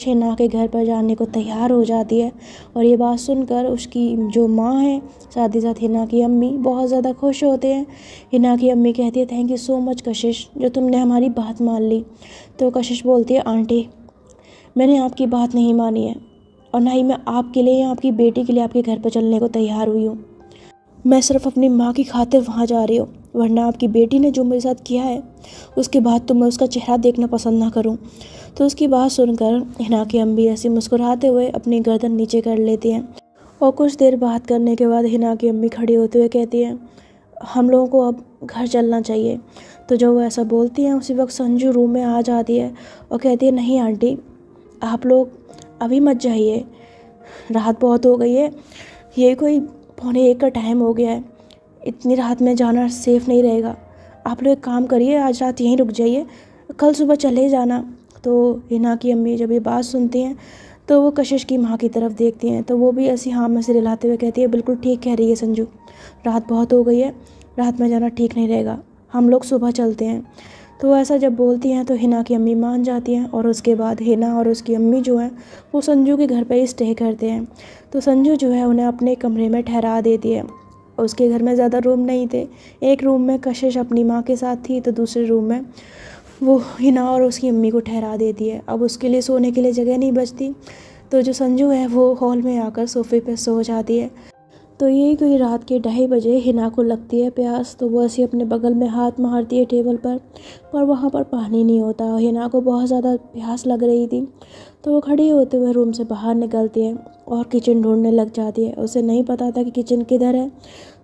हिना के घर पर जाने को तैयार हो जाती है और ये बात सुनकर उसकी जो माँ है, साथ ही साथ हिना की अम्मी बहुत ज़्यादा खुश होते हैं। हिना की अम्मी कहती है, थैंक यू सो मच कशिश, जो तुमने हमारी बात मान ली। तो कशिश बोलती है, आंटी मैंने आपकी बात नहीं मानी है और ना ही मैं आपके लिए या आपकी बेटी के लिए आपके घर पर चलने को तैयार हुई हूँ। मैं सिर्फ अपनी माँ की खातिर वहाँ जा रही हूँ, वरना आपकी बेटी ने जो मेरे साथ किया है उसके बाद तो मैं उसका चेहरा देखना पसंद ना करूँ। तो उसकी बात सुनकर हिना की अम्मी ऐसे मुस्कुराते हुए अपनी गर्दन नीचे कर लेती हैं और कुछ देर बात करने के बाद हिना की अम्मी खड़ी होते हुए कहती हैं, हम लोगों को अब घर चलना चाहिए। तो जब वो ऐसा बोलती हैं उसी वक्त संजू रूम में आ जाती है और कहती है, नहीं आंटी, आप लोग अभी मत जाइए, रात बहुत हो गई है, ये कोई 12:45 का टाइम हो गया है, इतनी रात में जाना सेफ़ नहीं रहेगा। आप लोग एक काम करिए, आज रात यहीं रुक जाइए, कल सुबह चले जाना। तो हिना की अम्मी जब ये बात सुनती हैं तो वो कशिश की माँ की तरफ देखती हैं, तो वो भी ऐसी हाँ में से हिलाते हुए कहती है, बिल्कुल ठीक कह रही है संजू, रात बहुत हो गई है, रात में जाना ठीक नहीं रहेगा, हम लोग सुबह चलते हैं। तो ऐसा जब बोलती हैं तो हिना की अम्मी मान जाती हैं और उसके बाद हिना और उसकी अम्मी जो हैं वो संजू के घर पे ही स्टे करते हैं। तो संजू जो है उन्हें अपने कमरे में ठहरा देती है। उसके घर में ज़्यादा रूम नहीं थे, एक रूम में कशिश अपनी माँ के साथ थी तो दूसरे रूम में वो हिना और उसकी अम्मी को ठहरा देती है। अब उसके लिए सोने के लिए जगह नहीं बचती, तो जो संजू है वो हॉल में आकर सोफ़े पे सो जाती है। तो यही कोई रात के 2:30 हिना को लगती है प्यास, तो वो ऐसे अपने बगल में हाथ मारती है टेबल पर वहाँ पर पानी नहीं होता। हिना को बहुत ज़्यादा प्यास लग रही थी, तो वो खड़ी होते हुए रूम से बाहर निकलती है और किचन ढूंढने लग जाती है। उसे नहीं पता था कि किचन किधर है।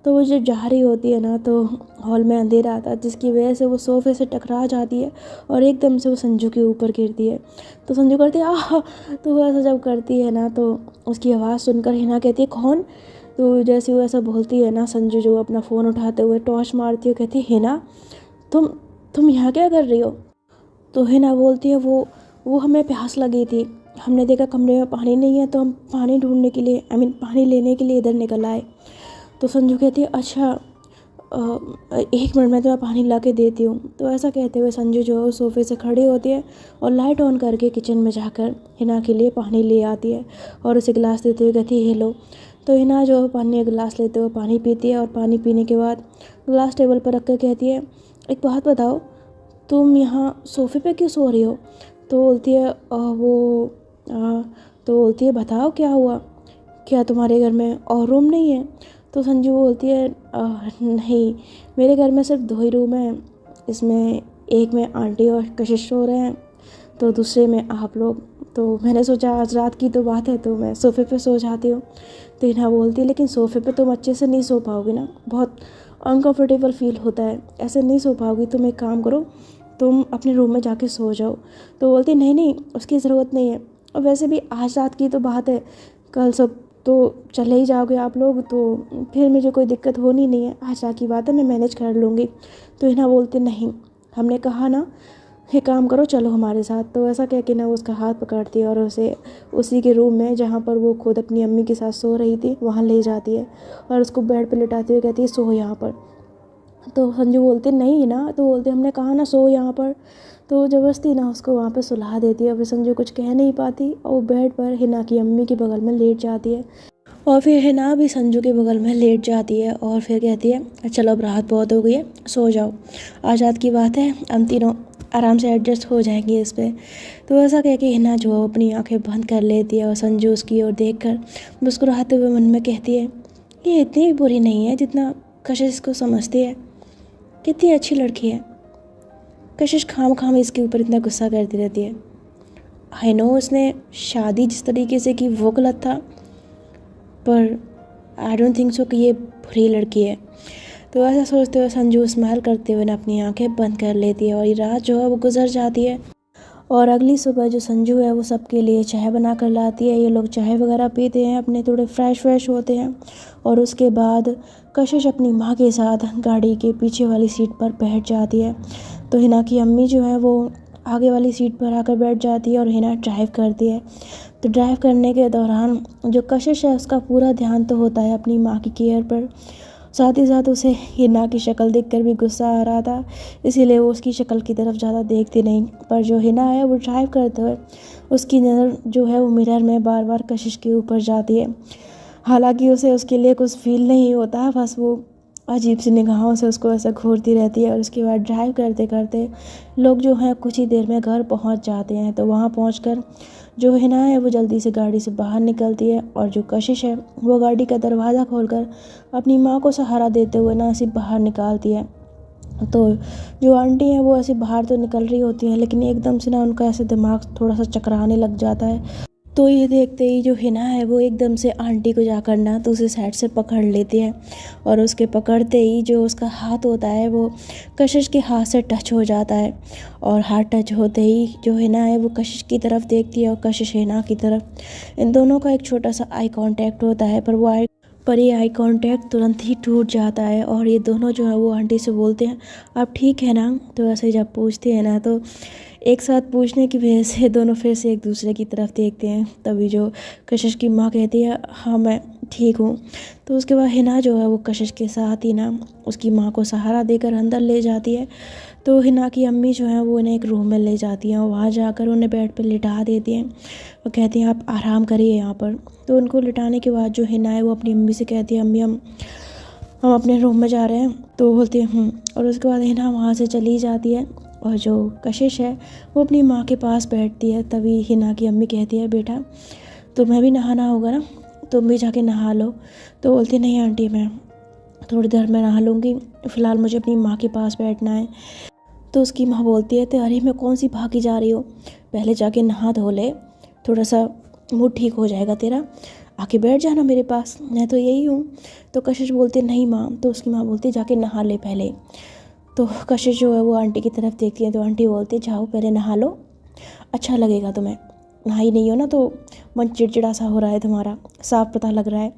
तो वो जब जा रही होती है ना, तो हॉल में अंधेरा आता है, जिसकी वजह से वो सोफ़े से टकरा जाती है और एकदम से वो संजू के ऊपर गिरती है। तो संजू करती है आह। तो वो ऐसा जब करती है ना, तो उसकी आवाज़ सुनकर हिना कहती है, कौन? तो जैसे वो ऐसा बोलती है ना, संजू जो अपना फ़ोन उठाते हुए टॉर्च मारती है, कहती है, हिना तुम यहाँ क्या कर रही हो? तो हिना बोलती है, वो हमें प्यास लगी थी, हमने देखा कमरे में पानी नहीं है तो हम पानी ढूंढने के लिए पानी लेने के लिए इधर निकल आए। तो संजू कहती है, अच्छा 1 मिनट में तो मैं पानी ला के देती हूँ। तो ऐसा कहते हुए संजू जो है सोफ़े से खड़ी होती है और लाइट ऑन करके किचन में जाकर हिना के लिए पानी ले आती है और उसे गिलास देते हुए कहती है, ये लो। तो हिना जो है पानी गिलास लेते हुए पानी पीती है और पानी पीने के बाद गिलास टेबल पर रख कर कहती है, एक बात बताओ, तुम यहाँ सोफ़े पे क्यों सो रही हो? तो बोलती है तो बोलती है, बताओ क्या हुआ, क्या तुम्हारे घर में और रूम नहीं है? तो संजू बोलती है, नहीं, मेरे घर में सिर्फ 2 ही रूम हैं, इसमें एक में आंटी और कशिश सो रहे हैं, तो दूसरे में आप लोग। तो मैंने सोचा आज रात की तो बात है तो मैं सोफ़े पे सो जाती हूँ। तो हिना बोलती है, लेकिन सोफ़े पे तुम अच्छे से नहीं सो पाओगी ना, बहुत अनकम्फर्टेबल फील होता है, ऐसे नहीं सो पाओगी, तुम एक काम करो, तुम अपने रूम में जाके सो जाओ। तो बोलती नहीं नहीं, उसकी ज़रूरत नहीं है, और वैसे भी आज रात की तो बात है, कल सब तो चले ही जाओगे आप लोग, तो फिर मुझे कोई दिक्कत होनी नहीं है, आज रात की बात है, मैं मैनेज कर लूँगी। तो हिना बोलती नहीं, हमने कहा ना, ये काम करो, चलो हमारे साथ। तो ऐसा कह के ना वो उसका हाथ पकड़ती है और उसे उसी के रूम में जहाँ पर वो खुद अपनी अम्मी के साथ सो रही थी वहाँ ले जाती है और उसको बेड पे लिटाती हुए कहती है, सो यहाँ पर। तो संजू बोलते नहीं ना, तो बोलते हमने कहा ना सो यहाँ पर। तो ज़बरदस्ती ना उसको वहाँ पे सुला देती है और फिर संजू कुछ कह नहीं पाती और वो बेड पर हिना की अम्मी के बगल में लेट जाती है और फिर हिना भी संजू के बगल में लेट जाती है और फिर कहती है, चलो अब रात बहुत हो गई है, सो जाओ, आज रात की बात है, हम तीनों आराम से एडजस्ट हो जाएंगे इस पर। तो ऐसा कह के हिना जो अपनी आंखें बंद कर लेती है और संजू उसकी ओर देख कर मुस्कुराते हुए मन में कहती है, ये इतनी भी बुरी नहीं है जितना कशिश को समझती है, कितनी अच्छी लड़की है। कशिश खाम इसके ऊपर इतना गुस्सा करती रहती है। आई नो उसने शादी जिस तरीके से की वो गलत था, पर आई डोंट थिंक सो कि ये बुरी लड़की है। तो ऐसा सोचते हुए संजू स्माइल करते हुए ना अपनी आंखें बंद कर लेती है और ये रात जो है वो गुजर जाती है। और अगली सुबह जो संजू है वो सबके लिए चाय बना कर लाती है। ये लोग चाय वगैरह पीते हैं, अपने थोड़े फ्रेश होते हैं और उसके बाद कशिश अपनी माँ के साथ गाड़ी के पीछे वाली सीट पर बैठ जाती है। तो हिना की अम्मी जो है वो आगे वाली सीट पर आकर बैठ जाती है और हिना ड्राइव करती है। तो ड्राइव करने के दौरान जो कशिश है उसका पूरा ध्यान तो होता है अपनी माँ की केयर पर। साथ ही साथ उसे हिना की शक्ल देखकर भी गुस्सा आ रहा था, इसीलिए वो उसकी शक्ल की तरफ ज़्यादा देखती नहीं। पर जो हिना है वो ड्राइव करते हुए उसकी नज़र जो है वो मिरर में बार बार कशिश के ऊपर जाती है। हालांकि उसे उसके लिए कुछ फील नहीं होता, बस वो अजीब सी निगाहों से उसको ऐसा घूरती रहती है। और उसके बाद ड्राइव करते करते लोग जो हैं कुछ ही देर में घर पहुंच जाते हैं। तो वहां पहुंचकर जो हिना है वो जल्दी से गाड़ी से बाहर निकलती है और जो कशिश है वो गाड़ी का दरवाज़ा खोलकर अपनी माँ को सहारा देते हुए ना ऐसे बाहर निकालती है। तो जो आंटी हैं वो ऐसे बाहर तो निकल रही होती हैं, लेकिन एकदम से ना उनका ऐसे दिमाग थोड़ा सा चकराने लग जाता है। तो ये देखते ही जो हिना है वो एकदम से आंटी को जाकर ना दूसरी साइड से पकड़ लेती है और उसके पकड़ते ही जो उसका हाथ होता है वो कशिश के हाथ से टच हो जाता है। और हाथ टच होते ही जो हिना है वो कशिश की तरफ देखती है और कशिश हिना की तरफ। इन दोनों का एक छोटा सा आई कांटेक्ट होता है, पर ये आई कांटेक्ट तुरंत ही टूट जाता है और ये दोनों जो है वो आंटी से बोलते हैं आप ठीक है ना। तो ऐसे जब पूछते हैं ना तो एक साथ पूछने की वजह से दोनों फिर से एक दूसरे की तरफ देखते हैं। तभी जो कशिश की माँ कहती है हाँ मैं ठीक हूँ। तो उसके बाद हिना जो है वो कशिश के साथ ही ना उसकी माँ को सहारा देकर अंदर ले जाती है। तो हिना की अम्मी जो है वो इन्हें एक रूम में ले जाती हैं और वहाँ जाकर उन्हें बेड पर लिटा देती हैं और कहती हैं आप आराम करिए यहाँ पर। तो उनको लिटाने के बाद जो हिना है वो अपनी अम्मी से कहती है अम्मी हम अपने रूम में जा रहे हैं। तो बोलती है और उसके बाद हिना वहाँ से चली जाती है और जो कशिश है वो अपनी माँ के पास बैठती है। तभी हिना की अम्मी कहती है बेटा तुम्हें भी नहाना होगा ना, तुम भी जाके नहा लो। तो बोलती नहीं आंटी मैं थोड़ी देर में नहा लूँगी, फ़िलहाल मुझे अपनी माँ के पास बैठना है। तो उसकी माँ बोलती है तो अरे मैं कौन सी भागी जा रही हूँ, पहले जाके नहा धो ले, थोड़ा सा मूड ठीक हो जाएगा तेरा, आके बैठ जाना मेरे पास, मैं तो यही हूँ। तो कशिश बोलती है नहीं माँ। तो उसकी माँ बोलती है जाके नहा ले पहले। तो कशिश जो है वो आंटी की तरफ देखती है तो आंटी बोलती है जाओ पहले नहा लो, अच्छा लगेगा तुम्हें, नहाई नहीं हो ना तो मन चिड़चिड़ा सा हो रहा है तुम्हारा, साफ पता लग रहा है।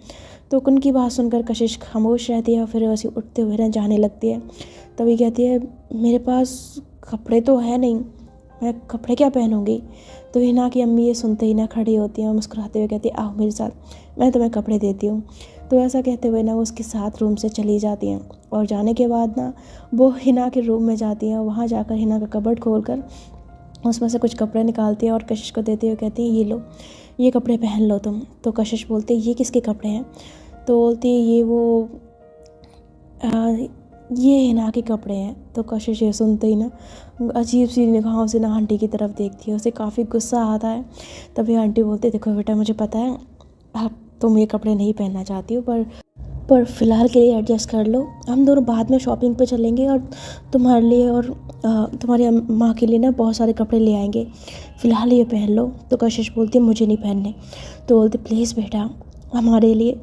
तो उनकी बात सुनकर कशिश खामोश रहती है और फिर वैसे उठते हुए ना जाने लगती है। तभी कहती है मेरे पास कपड़े तो है नहीं, मैं कपड़े क्या पहनूंगी। तो हिना की अम्मी ये सुनते ही ना खड़ी होती हैं और मुस्कुराते हुए कहती है आओ मेरे साथ, मैं तुम्हें कपड़े देती हूँ। तो ऐसा कहते हुए ना वो उसके साथ रूम से चली जाती हैं और जाने के बाद ना वो हिना के रूम में जाती हैं। वहाँ जाकर हिना का कबर्ड खोलकर उसमें से कुछ कपड़े निकालती है और कशिश को देती हुए कहती है ये लो, ये कपड़े पहन लो तुम। तो कशिश बोलती है ये किसके कपड़े हैं। तो बोलती है ये हिना के कपड़े हैं। तो कशिश ये सुनते ही ना अजीब सी निगाहों से ना आंटी की तरफ देखती है, उसे काफ़ी गुस्सा आता है। तभी आंटी बोलती है देखो बेटा मुझे पता है आप तुम ये कपड़े नहीं पहनना चाहती हो, पर फ़िलहाल के लिए एडजस्ट कर लो, हम दोनों बाद में शॉपिंग पे चलेंगे और तुम्हारे लिए और तुम्हारी माँ के लिए ना बहुत सारे कपड़े ले आएंगे, फ़िलहाल ये पहन लो। तो कशिश बोलती है मुझे नहीं पहनने। तो बोलती प्लीज़ बेटा हमारे लिए।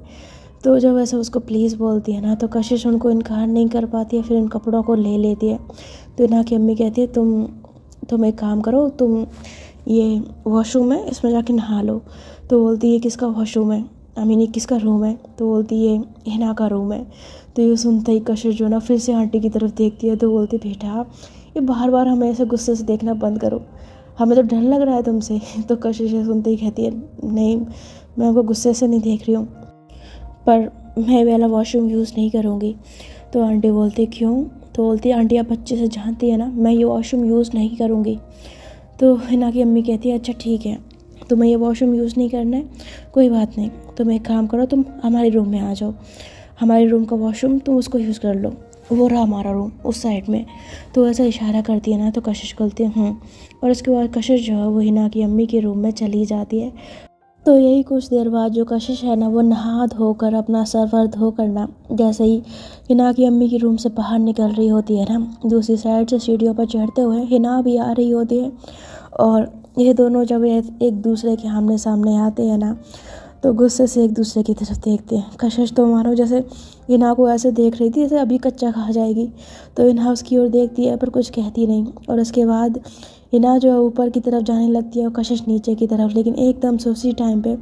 तो जब ऐसे उसको प्लीज़ बोलती है ना तो कशिश उनको इनकार नहीं कर पाती है, फिर उन कपड़ों को ले लेती है। तो हिना की अम्मी कहती है तुम एक काम करो, तुम ये वॉशरूम है इसमें जाके नहा लो। तो बोलती है किसका वॉशरूम है, अमीनी किसका रूम है। तो बोलती है हिना का रूम है। तो ये सुनते ही कशिश जो ना फिर से आंटी की तरफ देखती है। तो बोलती बेटा ये बार बार हमें ऐसे गुस्से से देखना बंद करो, हमें तो डर लग रहा है तुमसे। तो कशिश सुनते ही कहती है नहीं मैं उनको गुस्से से नहीं देख रही हूँ, पर मैं वाला वॉशरूम यूज़ नहीं करूँगी। तो आंटी बोलती क्यों। तो बोलती है आंटी आप अच्छे से जानती है ना मैं ये वॉशरूम यूज़ नहीं करूँगी। तो हिना की अम्मी कहती है अच्छा ठीक है तुम्हें ये वॉशरूम यूज़ नहीं करना है, कोई बात नहीं, तुम एक काम करो तुम हमारे रूम में आ जाओ, हमारे रूम का वॉशरूम तुम उसको यूज़ कर लो, वो रहा हमारा रूम उस साइड में। तो ऐसा इशारा करती है ना तो कशिश बोलती है और उसके बाद कशिश जो है वो हिना की अम्मी के रूम में चली जाती है। तो यही कुछ देर बाद जो कशिश है ना वो नहा धोकर अपना सर वर धोकर ना जैसे ही हिना की अम्मी की रूम से बाहर निकल रही होती है ना, दूसरी साइड से सीढ़ियों पर चढ़ते हुए हिना भी आ रही होती है। और ये दोनों जब एक दूसरे के आमने सामने आते हैं ना तो गुस्से से एक दूसरे की तरफ देखते हैं। कशिश तो मानो जैसे हिना को ऐसे देख रही थी जैसे अभी कच्चा खा जाएगी। तो हिना उसकी ओर देखती है पर कुछ कहती नहीं। और उसके बाद हिना जो है ऊपर की तरफ जाने लगती है और कशिश नीचे की तरफ। लेकिन एकदम से उसी टाइम पे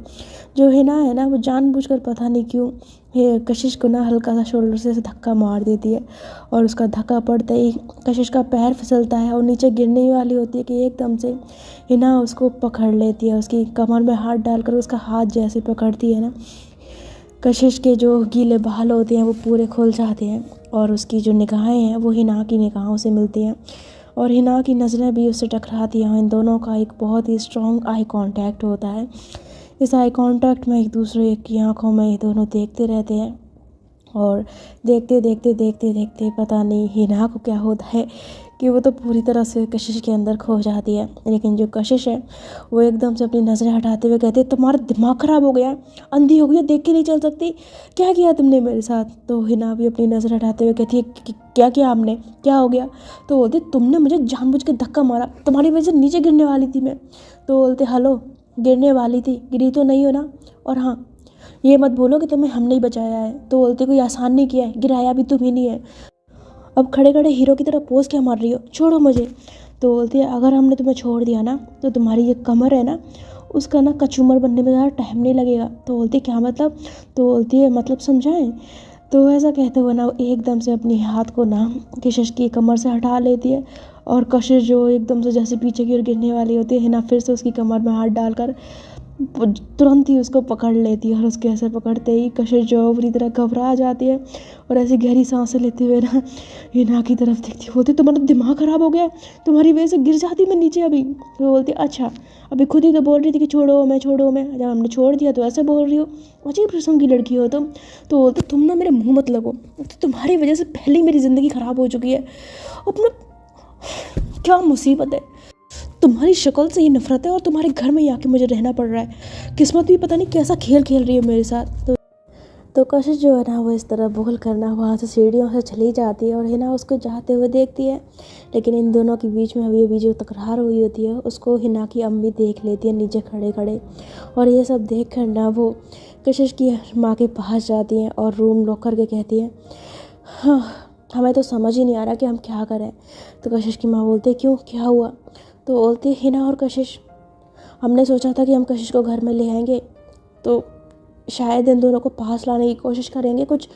जो हिना है ना वो जानबूझकर पता नहीं क्यों ये कशिश को ना हल्का सा शोल्डर से धक्का मार देती है और उसका धक्का पड़ते ही कशिश का पैर फिसलता है और नीचे गिरने वाली होती है कि एकदम से हिना उसको पकड़ लेती है, उसकी कमर में हाथ डालकर उसका हाथ जैसे पकड़ती है ना कशिश के जो गीले बाल होते हैं वो पूरे खुल जाते हैं और उसकी जो निगाहें हैं वो हिना की निगाहों से मिलती हैं और हिना की नज़रें भी उससे टकराती हैं। इन दोनों का एक बहुत ही स्ट्रॉन्ग आई कांटेक्ट होता है। इस आई कांटेक्ट में एक दूसरे की आंखों में ये दोनों देखते रहते हैं और देखते देखते देखते देखते पता नहीं हिना को क्या होता है कि वो तो पूरी तरह से कशिश के अंदर खो जाती है। लेकिन जो कशिश है वो एकदम से अपनी नज़रें हटाते हुए कहती है, तुम्हारा दिमाग ख़राब हो गया, अंधी हो गई, देख के नहीं चल सकती, क्या किया तुमने मेरे साथ। तो हिना भी अपनी नज़र हटाते हुए कहती है, क्या किया आपने, क्या हो गया। तो बोलते, तुमने मुझे जानबूझ के धक्का मारा, तुम्हारी वजह से नीचे गिरने वाली थी मैं। तो बोलते, हेलो, गिरने वाली थी, गिरी तो नहीं हो ना, और हाँ ये मत बोलो कि तुम्हें हमने ही बचाया है। तो बोलते, कोई आसान नहीं किया है, गिराया भी तुम ही नहीं है, अब खड़े खड़े हीरो की तरह पोज क्या मार रही हो, छोड़ो मुझे। तो बोलती है, अगर हमने तुम्हें छोड़ दिया ना तो तुम्हारी ये कमर है ना उसका ना कचूमर बनने में ज़्यादा टाइम नहीं लगेगा। तो बोलती है, क्या मतलब। तो बोलती है, मतलब समझाएं। तो ऐसा कहते हुए ना वो एकदम से अपनी हाथ को ना कशिश की कमर से हटा लेती है और कशिश जो एकदम से जैसे पीछे की ओर गिरने वाली होती है ना, फिर से उसकी कमर में हाथ डालकर वो तुरंत ही उसको पकड़ लेती है और उसके ऐसे पकड़ते ही कशिश जो पूरी तरह घबरा जाती है और ऐसी गहरी सांसें लेते हुए ना हिना की तरफ देखती होती, तुम्हारा दिमाग ख़राब हो गया, तुम्हारी वजह से गिर जाती मैं नीचे अभी। तो बोलती, अच्छा अभी खुद ही तो बोल रही थी कि छोड़ो मैं, छोड़ो मैं, जब हमने छोड़ दिया तो ऐसे बोल रही हो, अजीब किस्म की लड़की हो तुम। तो बोलते, तुम ना मेरे मुँह मत लगो, तो तुम्हारी वजह से पहले ही मेरी ज़िंदगी ख़राब हो चुकी है, अपना क्या मुसीबत है, तुम्हारी शक्ल से ही नफरत है और तुम्हारे घर में ही आके मुझे रहना पड़ रहा है, किस्मत भी पता नहीं कैसा खेल खेल रही है मेरे साथ। तो कशिश जो है ना वो इस तरह बोल कर ना वहाँ से सीढ़ियों से चली जाती है और हिना उसको जाते हुए देखती है। लेकिन इन दोनों के बीच में अभी जो तकरार हुई होती है उसको हिना की अम्मी देख लेती है नीचे खड़े खड़े, और ये सब देख कर ना वो कशिश की माँ के पास जाती हैं और रूम लॉक करके कहती हैं, हाँ हमें तो समझ ही नहीं आ रहा कि हम क्या करें। तो कशिश की माँ बोलती है, क्यों, क्या हुआ। तो बोलती है, हिना और कशिश, हमने सोचा था कि हम कशिश को घर में ले आएंगे तो शायद इन दोनों को पास लाने की कोशिश करेंगे, कुछ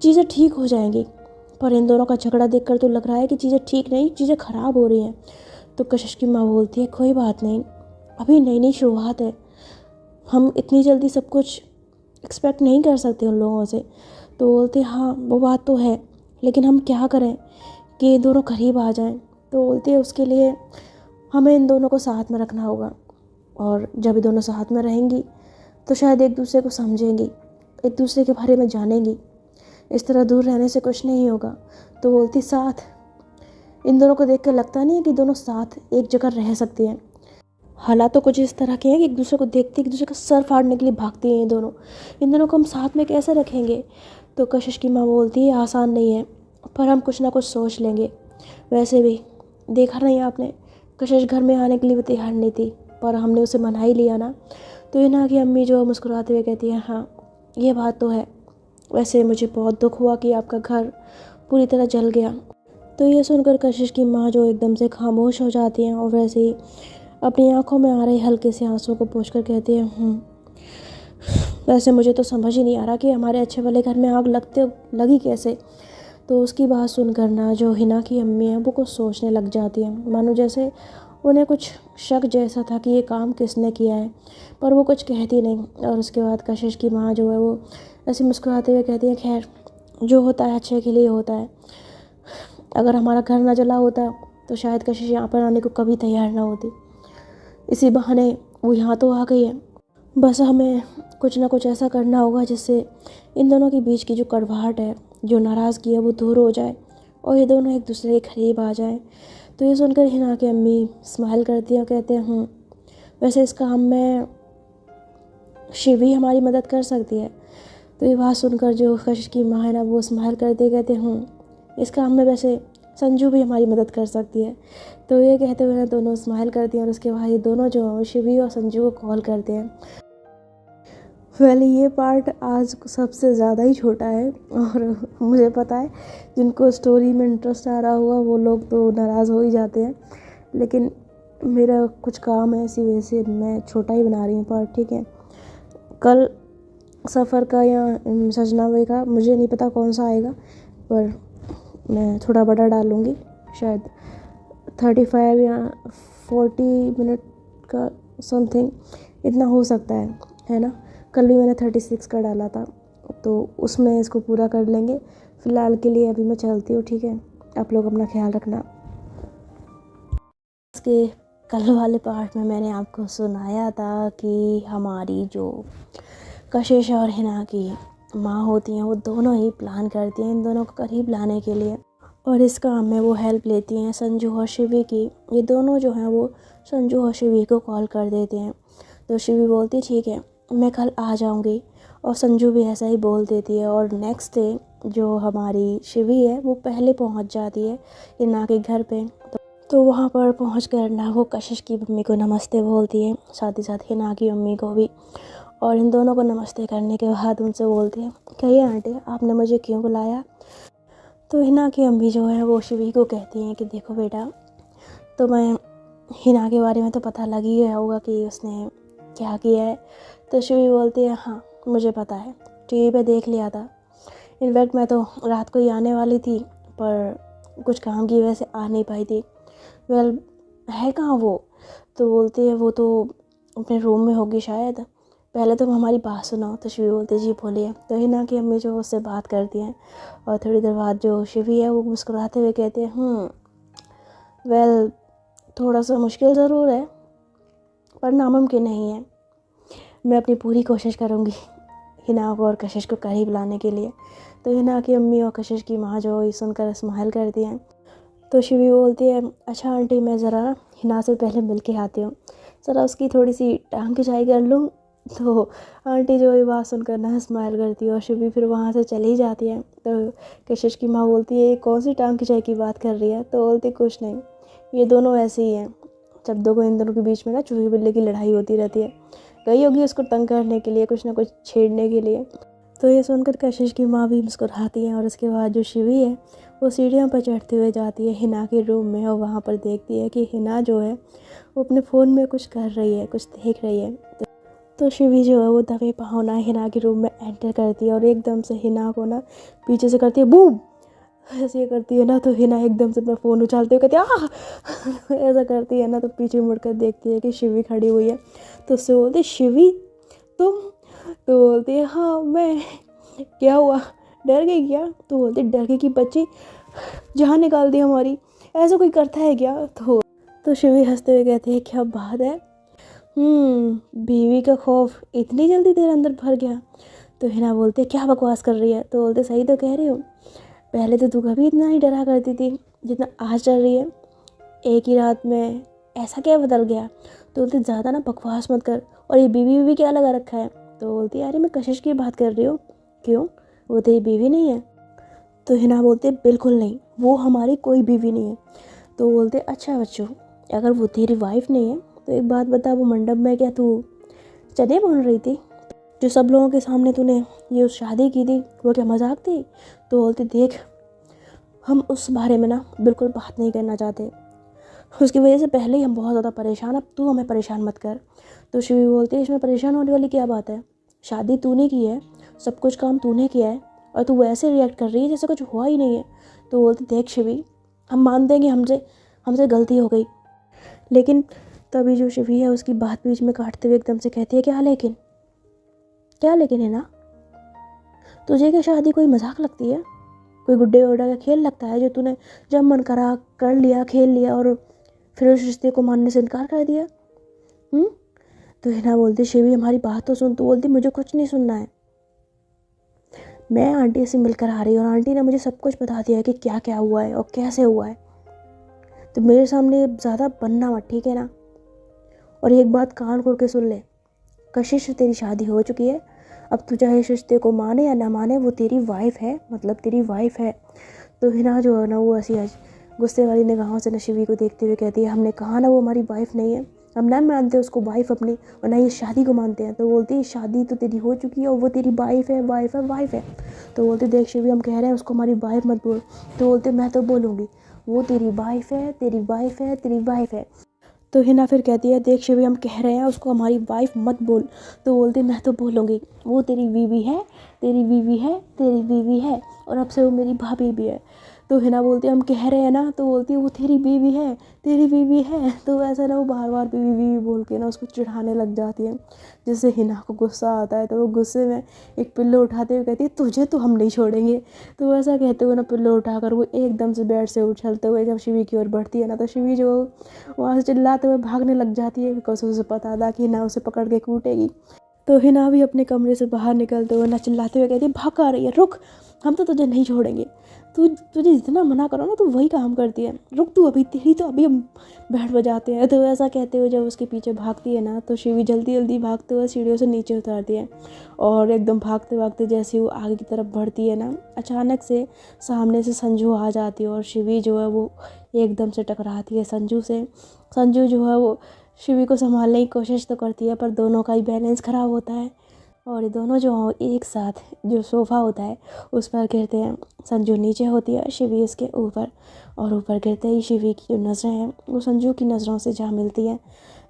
चीज़ें ठीक हो जाएंगी, पर इन दोनों का झगड़ा देखकर तो लग रहा है कि चीज़ें ठीक नहीं, चीज़ें ख़राब हो रही हैं। तो कशिश की माँ बोलती है, कोई बात नहीं, अभी नई नई शुरुआत है, हम इतनी जल्दी सब कुछ एक्सपेक्ट नहीं कर सकते उन लोगों से। तो बोलते, हाँ वो बात तो है, लेकिन हम क्या करें कि ये दोनों करीब आ जाएं। तो बोलते हैं, उसके लिए हमें इन दोनों को साथ में रखना होगा, और जब ये दोनों साथ में रहेंगी तो शायद एक दूसरे को समझेंगी, एक दूसरे के बारे में जानेंगी, इस तरह दूर रहने से कुछ नहीं होगा। तो बोलती, साथ, इन दोनों को देख कर लगता नहीं है कि दोनों साथ एक जगह रह सकते हैं, हालात तो कुछ इस तरह के हैं कि एक दूसरे को देखते एक दूसरे का सर फाड़ने के लिए भागते हैं ये दोनों, इन दोनों को हम साथ में कैसे रखेंगे। तो कशिश की माँ बोलती है, आसान नहीं है, पर हम कुछ ना कुछ सोच लेंगे। वैसे भी देखा नहीं आपने, कशिश घर में आने के लिए भी तैयार नहीं थी, पर हमने उसे मना ही लिया ना। तो हिना की अम्मी जो मुस्कुराते हुए कहती है, हाँ ये बात तो है, वैसे मुझे बहुत दुख हुआ कि आपका घर पूरी तरह जल गया। तो ये सुनकर कशिश की माँ जो एकदम से खामोश हो जाती हैं और वैसे ही अपनी आंखों में आ रहे हल्के से आंसू को पोंछकर कहती है, वैसे मुझे तो समझ ही नहीं आ रहा कि हमारे अच्छे वाले घर में आग लगी कैसे। तो उसकी बात सुनकर ना जो हिना की अम्मी है वो कुछ सोचने लग जाती है, मानो जैसे उन्हें कुछ शक जैसा था कि ये काम किसने किया है, पर वो कुछ कहती नहीं। और उसके बाद कशिश की माँ जो है वो ऐसे मुस्कुराते हुए कहती है, खैर जो होता है अच्छे के लिए होता है, अगर हमारा घर ना जला होता तो शायद कशिश यहाँ पर आने को कभी तैयार ना होती, इसी बहाने वो यहाँ तो आ गई है। बस हमें कुछ ना कुछ ऐसा करना होगा जिससे इन दोनों के बीच की जो कड़वाहट है, जो नाराज़गी है वो दूर हो जाए और ये दोनों एक दूसरे के करीब आ जाएं। तो ये सुनकर हिना की अम्मी स्माइल करती हैं और कहते हैं, वैसे इस काम में शिवी हमारी मदद कर सकती है। तो ये बात सुनकर जो कशिश की माँ है ना वो स्माइल करते कहते इस काम में वैसे संजू भी हमारी मदद कर सकती है। तो ये कहते हुए ना दोनों स्माइल करती हैं और उसके बाद ये दोनों जो शिवी और संजू को कॉल करते हैं। ये पार्ट आज सबसे ज़्यादा ही छोटा है और मुझे पता है जिनको स्टोरी में इंटरेस्ट आ रहा हुआ वो लोग तो नाराज़ हो ही जाते हैं, लेकिन मेरा कुछ काम है इसी वजह से मैं छोटा ही बना रही हूँ पार्ट, ठीक है। कल सफ़र का या सजनावे का मुझे नहीं पता कौन सा आएगा, पर मैं थोड़ा बड़ा डालूँगी, शायद 35 या 40 मिनट का समथिंग इतना हो सकता है ना। कल भी मैंने 36 का डाला था, तो उसमें इसको पूरा कर लेंगे। फ़िलहाल के लिए अभी मैं चलती हूँ, ठीक है? आप लोग अपना ख्याल रखना। इसके कल वाले पार्ट में मैंने आपको सुनाया था कि हमारी जो कशिश और हिना की माँ होती हैं वो दोनों ही प्लान करती हैं इन दोनों को करीब लाने के लिए, और इस काम में वो हेल्प लेती हैं संजू और शिवी की। ये दोनों जो हैं वो संजू और शिवी को कॉल कर देते हैं। तो शिवी बोलती ठीक है मैं कल आ जाऊंगी, और संजू भी ऐसा ही बोल देती है। और नेक्स्ट डे जो हमारी शिवी है वो पहले पहुंच जाती है हिना के घर पे। तो वहाँ पर पहुँच कर ना वो कशिश की मम्मी को नमस्ते बोलती है, साथ ही साथ हिना की मम्मी को भी। और इन दोनों को नमस्ते करने के बाद उनसे बोलती है कहिए आंटी आपने मुझे क्यों बुलाया। तो हिना की अम्मी जो है वो शिवी को कहती हैं कि देखो बेटा, तो मैं हिना के बारे में तो पता लग ही गया होगा कि उसने क्या किया है। तो शिवी बोलती है हाँ मुझे पता है, टीवी पे देख लिया था। इनफैक्ट मैं तो रात को ही आने वाली थी पर कुछ काम की वजह से आ नहीं पाई थी। वेल है कहाँ वो? तो बोलती है वो तो अपने रूम में होगी शायद, पहले तुम हमारी बात सुनाओ। तो शिवी बोलती है जी बोलिए। तो हिना की अम्मी जो उससे बात करती हैं, और थोड़ी देर बाद जो शिवी है वो मुस्कुराते हुए कहती है वेल थोड़ा सा मुश्किल ज़रूर है पर नामुमकिन नहीं है। मैं अपनी पूरी कोशिश करूँगी हिना को और कशिश को करीब लाने के लिए। तो हिना की अम्मी और कशिश की माँ जो ये सुनकर स्माइल करती हैं। तो शिवी बोलती है अच्छा आंटी मैं ज़रा हिना से पहले मिल के आती हूँ, ज़रा उसकी थोड़ी सी टांग खिंचाई कर लूँ। तो आंटी जो ये बात सुनकर ना स्माइल करती है और शिवी फिर वहाँ से चली जाती है। तो कशिश की माँ बोलती है ये कौन सी टांग खिंचाई की बात कर रही है? तो बोलती कुछ नहीं, ये दोनों ऐसे ही हैं, जब दो को इन दोनों के बीच में ना चूहे बिल्ली की लड़ाई होती रहती है, गई होगी उसको तंग करने के लिए, कुछ ना कुछ छेड़ने के लिए। तो ये सुनकर कशिश की माँ भी मुस्कुराती है। और उसके बाद जो शिवी है वो सीढ़ियों पर चढ़ते हुए जाती है हिना के रूम में, और वहाँ पर देखती है कि हिना जो है वो अपने फ़ोन में कुछ कर रही है, कुछ देख रही है। तो शिवी जो है वो दबे पाँव ना हिना के रूम में एंटर करती है और एकदम से हिना को ना पीछे से करती है बूम, ऐसे करती है ना। तो हिना एकदम से अपना फ़ोन उछालते हुए कहती है आह ऐसा करती है ना। तो पीछे मुड़कर देखती है कि शिवी खड़ी हुई है। तो उससे बोलती शिवी तुम? तो बोलती है हाँ मैं। क्या हुआ, डर गई क्या? तो बोलती डर गई कि बच्ची जहाँ निकाल दी हमारी, ऐसा कोई करता है क्या? तो शिवी हंसते हुए कहती है क्या बात है, बीवी का खौफ इतनी जल्दी तेरे अंदर भर गया? तो हिना बोलते क्या बकवास कर रही है? तो बोलते सही तो कह रही हूँ, पहले तो तू कभी इतना ही डरा करती थी जितना आज डर रही है, एक ही रात में ऐसा क्या बदल गया? तो बोलते ज़्यादा ना बकवास मत कर, और ये बीवी क्या लगा रखा है? तो बोलती अरे मैं कशिश की बात कर रही हूँ। क्यों, वो तेरी बीवी नहीं है? तो हिना बोलते बिल्कुल नहीं, वो हमारी कोई बीवी नहीं है। तो बोलते अच्छा बच्चों, अगर वो तेरी वाइफ नहीं है तो एक बात बता, वो मंडप में क्या तू चने बुन रही थी? जो सब लोगों के सामने तूने ये शादी की थी वो क्या मजाक थी? तो बोलते देख हम उस बारे में ना बिल्कुल बात नहीं करना चाहते, उसकी वजह से पहले ही हम बहुत ज़्यादा परेशान, अब तू हमें परेशान मत कर। तो शिवी बोलती है इसमें परेशान होने वाली क्या बात है, शादी तूने की है, सब कुछ काम तूने किया है, और तू ऐसे रिएक्ट कर रही है जैसे कुछ हुआ ही नहीं है। तो बोलती देख शिवी, हम मानते हैं कि हमसे गलती हो गई, लेकिन तभी जो शिवी है उसकी बात बीच में काटते हुए एकदम से कहती है क्या लेकिन है ना, तुझे क्या शादी कोई मजाक लगती है, कोई गुड्डे गुड्डा का खेल लगता है जो तूने जब मन करा कर लिया, खेल लिया और फिर उस रिश्ते को मानने से इनकार कर दिया? तो हिना बोलती शिवी हमारी बात तो सुन। तो बोलती मुझे कुछ नहीं सुनना है, मैं आंटी से मिलकर आ रही हूँ और आंटी ने मुझे सब कुछ बता दिया है कि क्या क्या हुआ है और कैसे हुआ है, तो मेरे सामने ज़्यादा बनना मत, ठीक है ना? और एक बात कान खोल के सुन ले, कशिश से तेरी शादी हो चुकी है, अब तू चाहे इस रिश्ते को माने या ना माने, वो तेरी वाइफ है, मतलब तेरी वाइफ है। तो हिना जो है ना वो ऐसी गुस्से वाली निगाहों से शिवी को देखते हुए कहती है हमने कहा ना वो हमारी वाइफ नहीं है, हम ना मानते उसको वाइफ अपनी, और ना ये शादी को मानते हैं। तो बोलती है शादी तो तेरी हो चुकी है और वो तेरी वाइफ है। तो बोलते देख शिवी हम कह रहे हैं उसको हमारी वाइफ मत बोल। तो बोलते मैं तो बोलूँगी, वो तेरी वाइफ है। तो हिना फिर कहती है देख शिवी हम कह रहे हैं उसको हमारी वाइफ मत बोल। तो बोलते मैं तो बोलूँगी, वो तेरी बीवी है, और अब से वो मेरी भाभी भी है। तो हिना बोलती है हम कह रहे हैं ना, तो बोलती है वो तेरी बीवी है, तेरी बीवी है। तो वैसे ना वो बार बार बीवी बीवी बोल के ना उसको चिढ़ाने लग जाती है, जिससे हिना को गुस्सा आता है। तो वो गुस्से में एक पिल्लो उठाते हुए कहती है तुझे तो हम नहीं छोड़ेंगे। तो वैसा कहते हुए ना पिल्लो उठाकर वो एकदम से बेड से उछलते हुए जब शिवी की ओर बढ़ती है ना, तो शिवी जो वहाँ से चिल्लाते हुए भागने लग जाती है, बिकॉज उसे पता था कि हिना उसे पकड़ के कूटेगी। तो हिना भी अपने कमरे से बाहर निकलते हुए ना चिल्लाते हुए कहती है भाग आ रही है, रुक, हम तो तुझे नहीं छोड़ेंगे, तुझे जितना मना करो ना तू वही काम करती है, रुक तू, अभी तेरी तो अभी हम बैंड बजाते हैं। तो ऐसा कहते हुए जब उसके पीछे भागती है ना, तो शिवी जल्दी जल्दी भागते हुए सीढ़ियों से नीचे उतरती है, और एकदम भागते भागते जैसे वो आगे की तरफ बढ़ती है ना, अचानक से सामने से संजू आ जाती है, और शिवी जो है वो एकदम से टकराती है संजू से। संजू जो है वो शिवी को संभालने की कोशिश तो करती है, पर दोनों का ही बैलेंस ख़राब होता है, और ये दोनों जो एक साथ जो सोफ़ा होता है उस पर गिरते हैं। संजू नीचे होती है, शिवी उसके ऊपर, और ऊपर गिरते ही शिवी की जो नज़रें हैं वो संजू की नज़रों से जा मिलती है।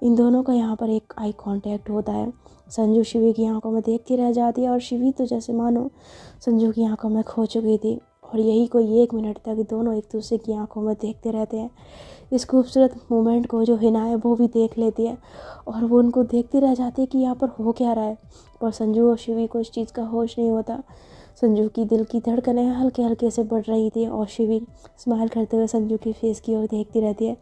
इन दोनों का यहाँ पर एक आई कांटेक्ट होता है। संजू शिवी की आंखों में देखती रह जाती है, और शिवी तो जैसे मानो संजू की आंखों में खो चुकी थी, और यही कोई 1 मिनट तक दोनों एक दूसरे की आंखों में देखते रहते हैं। इस खूबसूरत मोमेंट को जो हिना है वो भी देख लेती है, और वो उनको देखती रह जाती है कि यहाँ पर हो क्या रहा है। पर संजू और शिवी को इस चीज़ का होश नहीं होता। संजू की दिल की धड़कनें हल्के हल्के से बढ़ रही थी, और शिवी स्माइल करते हुए संजू की फेस की ओर देखती रहती है।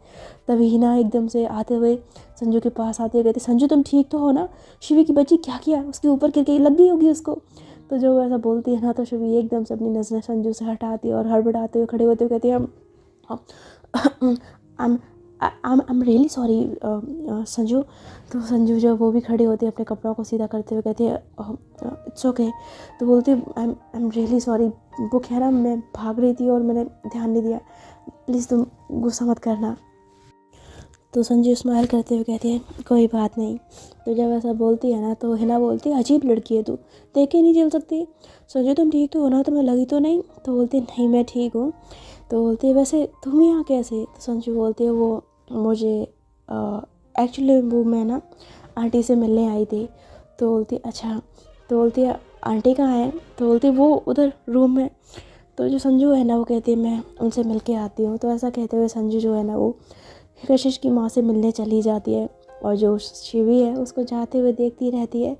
तभी हिना एकदम से आते हुए संजू के पास आते हुए कहती संजू तुम ठीक तो हो ना, शिवी की बच्ची क्या किया, उसके ऊपर गिर के लग गई होगी उसको। तो जो ऐसा बोलती है ना, तो शिवी एकदम से अपनी नज़रें संजू से हटाती है, और हड़बड़ाते हुए खड़े होते हुए कहती है I am really sorry Sanju. तो संजू जो वो भी खड़ी होती है अपने कपड़ों को सीधा करते हुए कहती है इट्स ओके। तो बोलती है आई एम रियली सॉरी, वो कह रहा मैं भाग रही थी और मैंने ध्यान नहीं दिया, प्लीज़ तुम गुस्सा मत करना। तो संजू स्माइल करते हुए कहती है कोई बात नहीं। तो जब ऐसा बोलती है ना, तो हिना बोलती है अजीब लड़की है तू, देख के नहीं चल सकती। संजू तुम ठीक तो हो ना, तुम्हें लगी तो नहीं। तो बोलती है नहीं मैं ठीक हूँ। तो बोलती है वैसे तुम यहाँ कैसे। तो संजू बोलती है वो मुझे एक्चुअली वो मैं ना आंटी से मिलने आई थी। तो बोलती अच्छा। तो बोलती है आंटी कहाँ है। तो बोलती है वो उधर रूम में। तो जो संजू है ना वो कहती है मैं उनसे मिल के आती हूँ। तो ऐसा कहते हुए संजू जो है ना वो कशिश की माँ से मिलने चली जाती है, और जो शिवी है उसको जाते हुए देखती रहती है।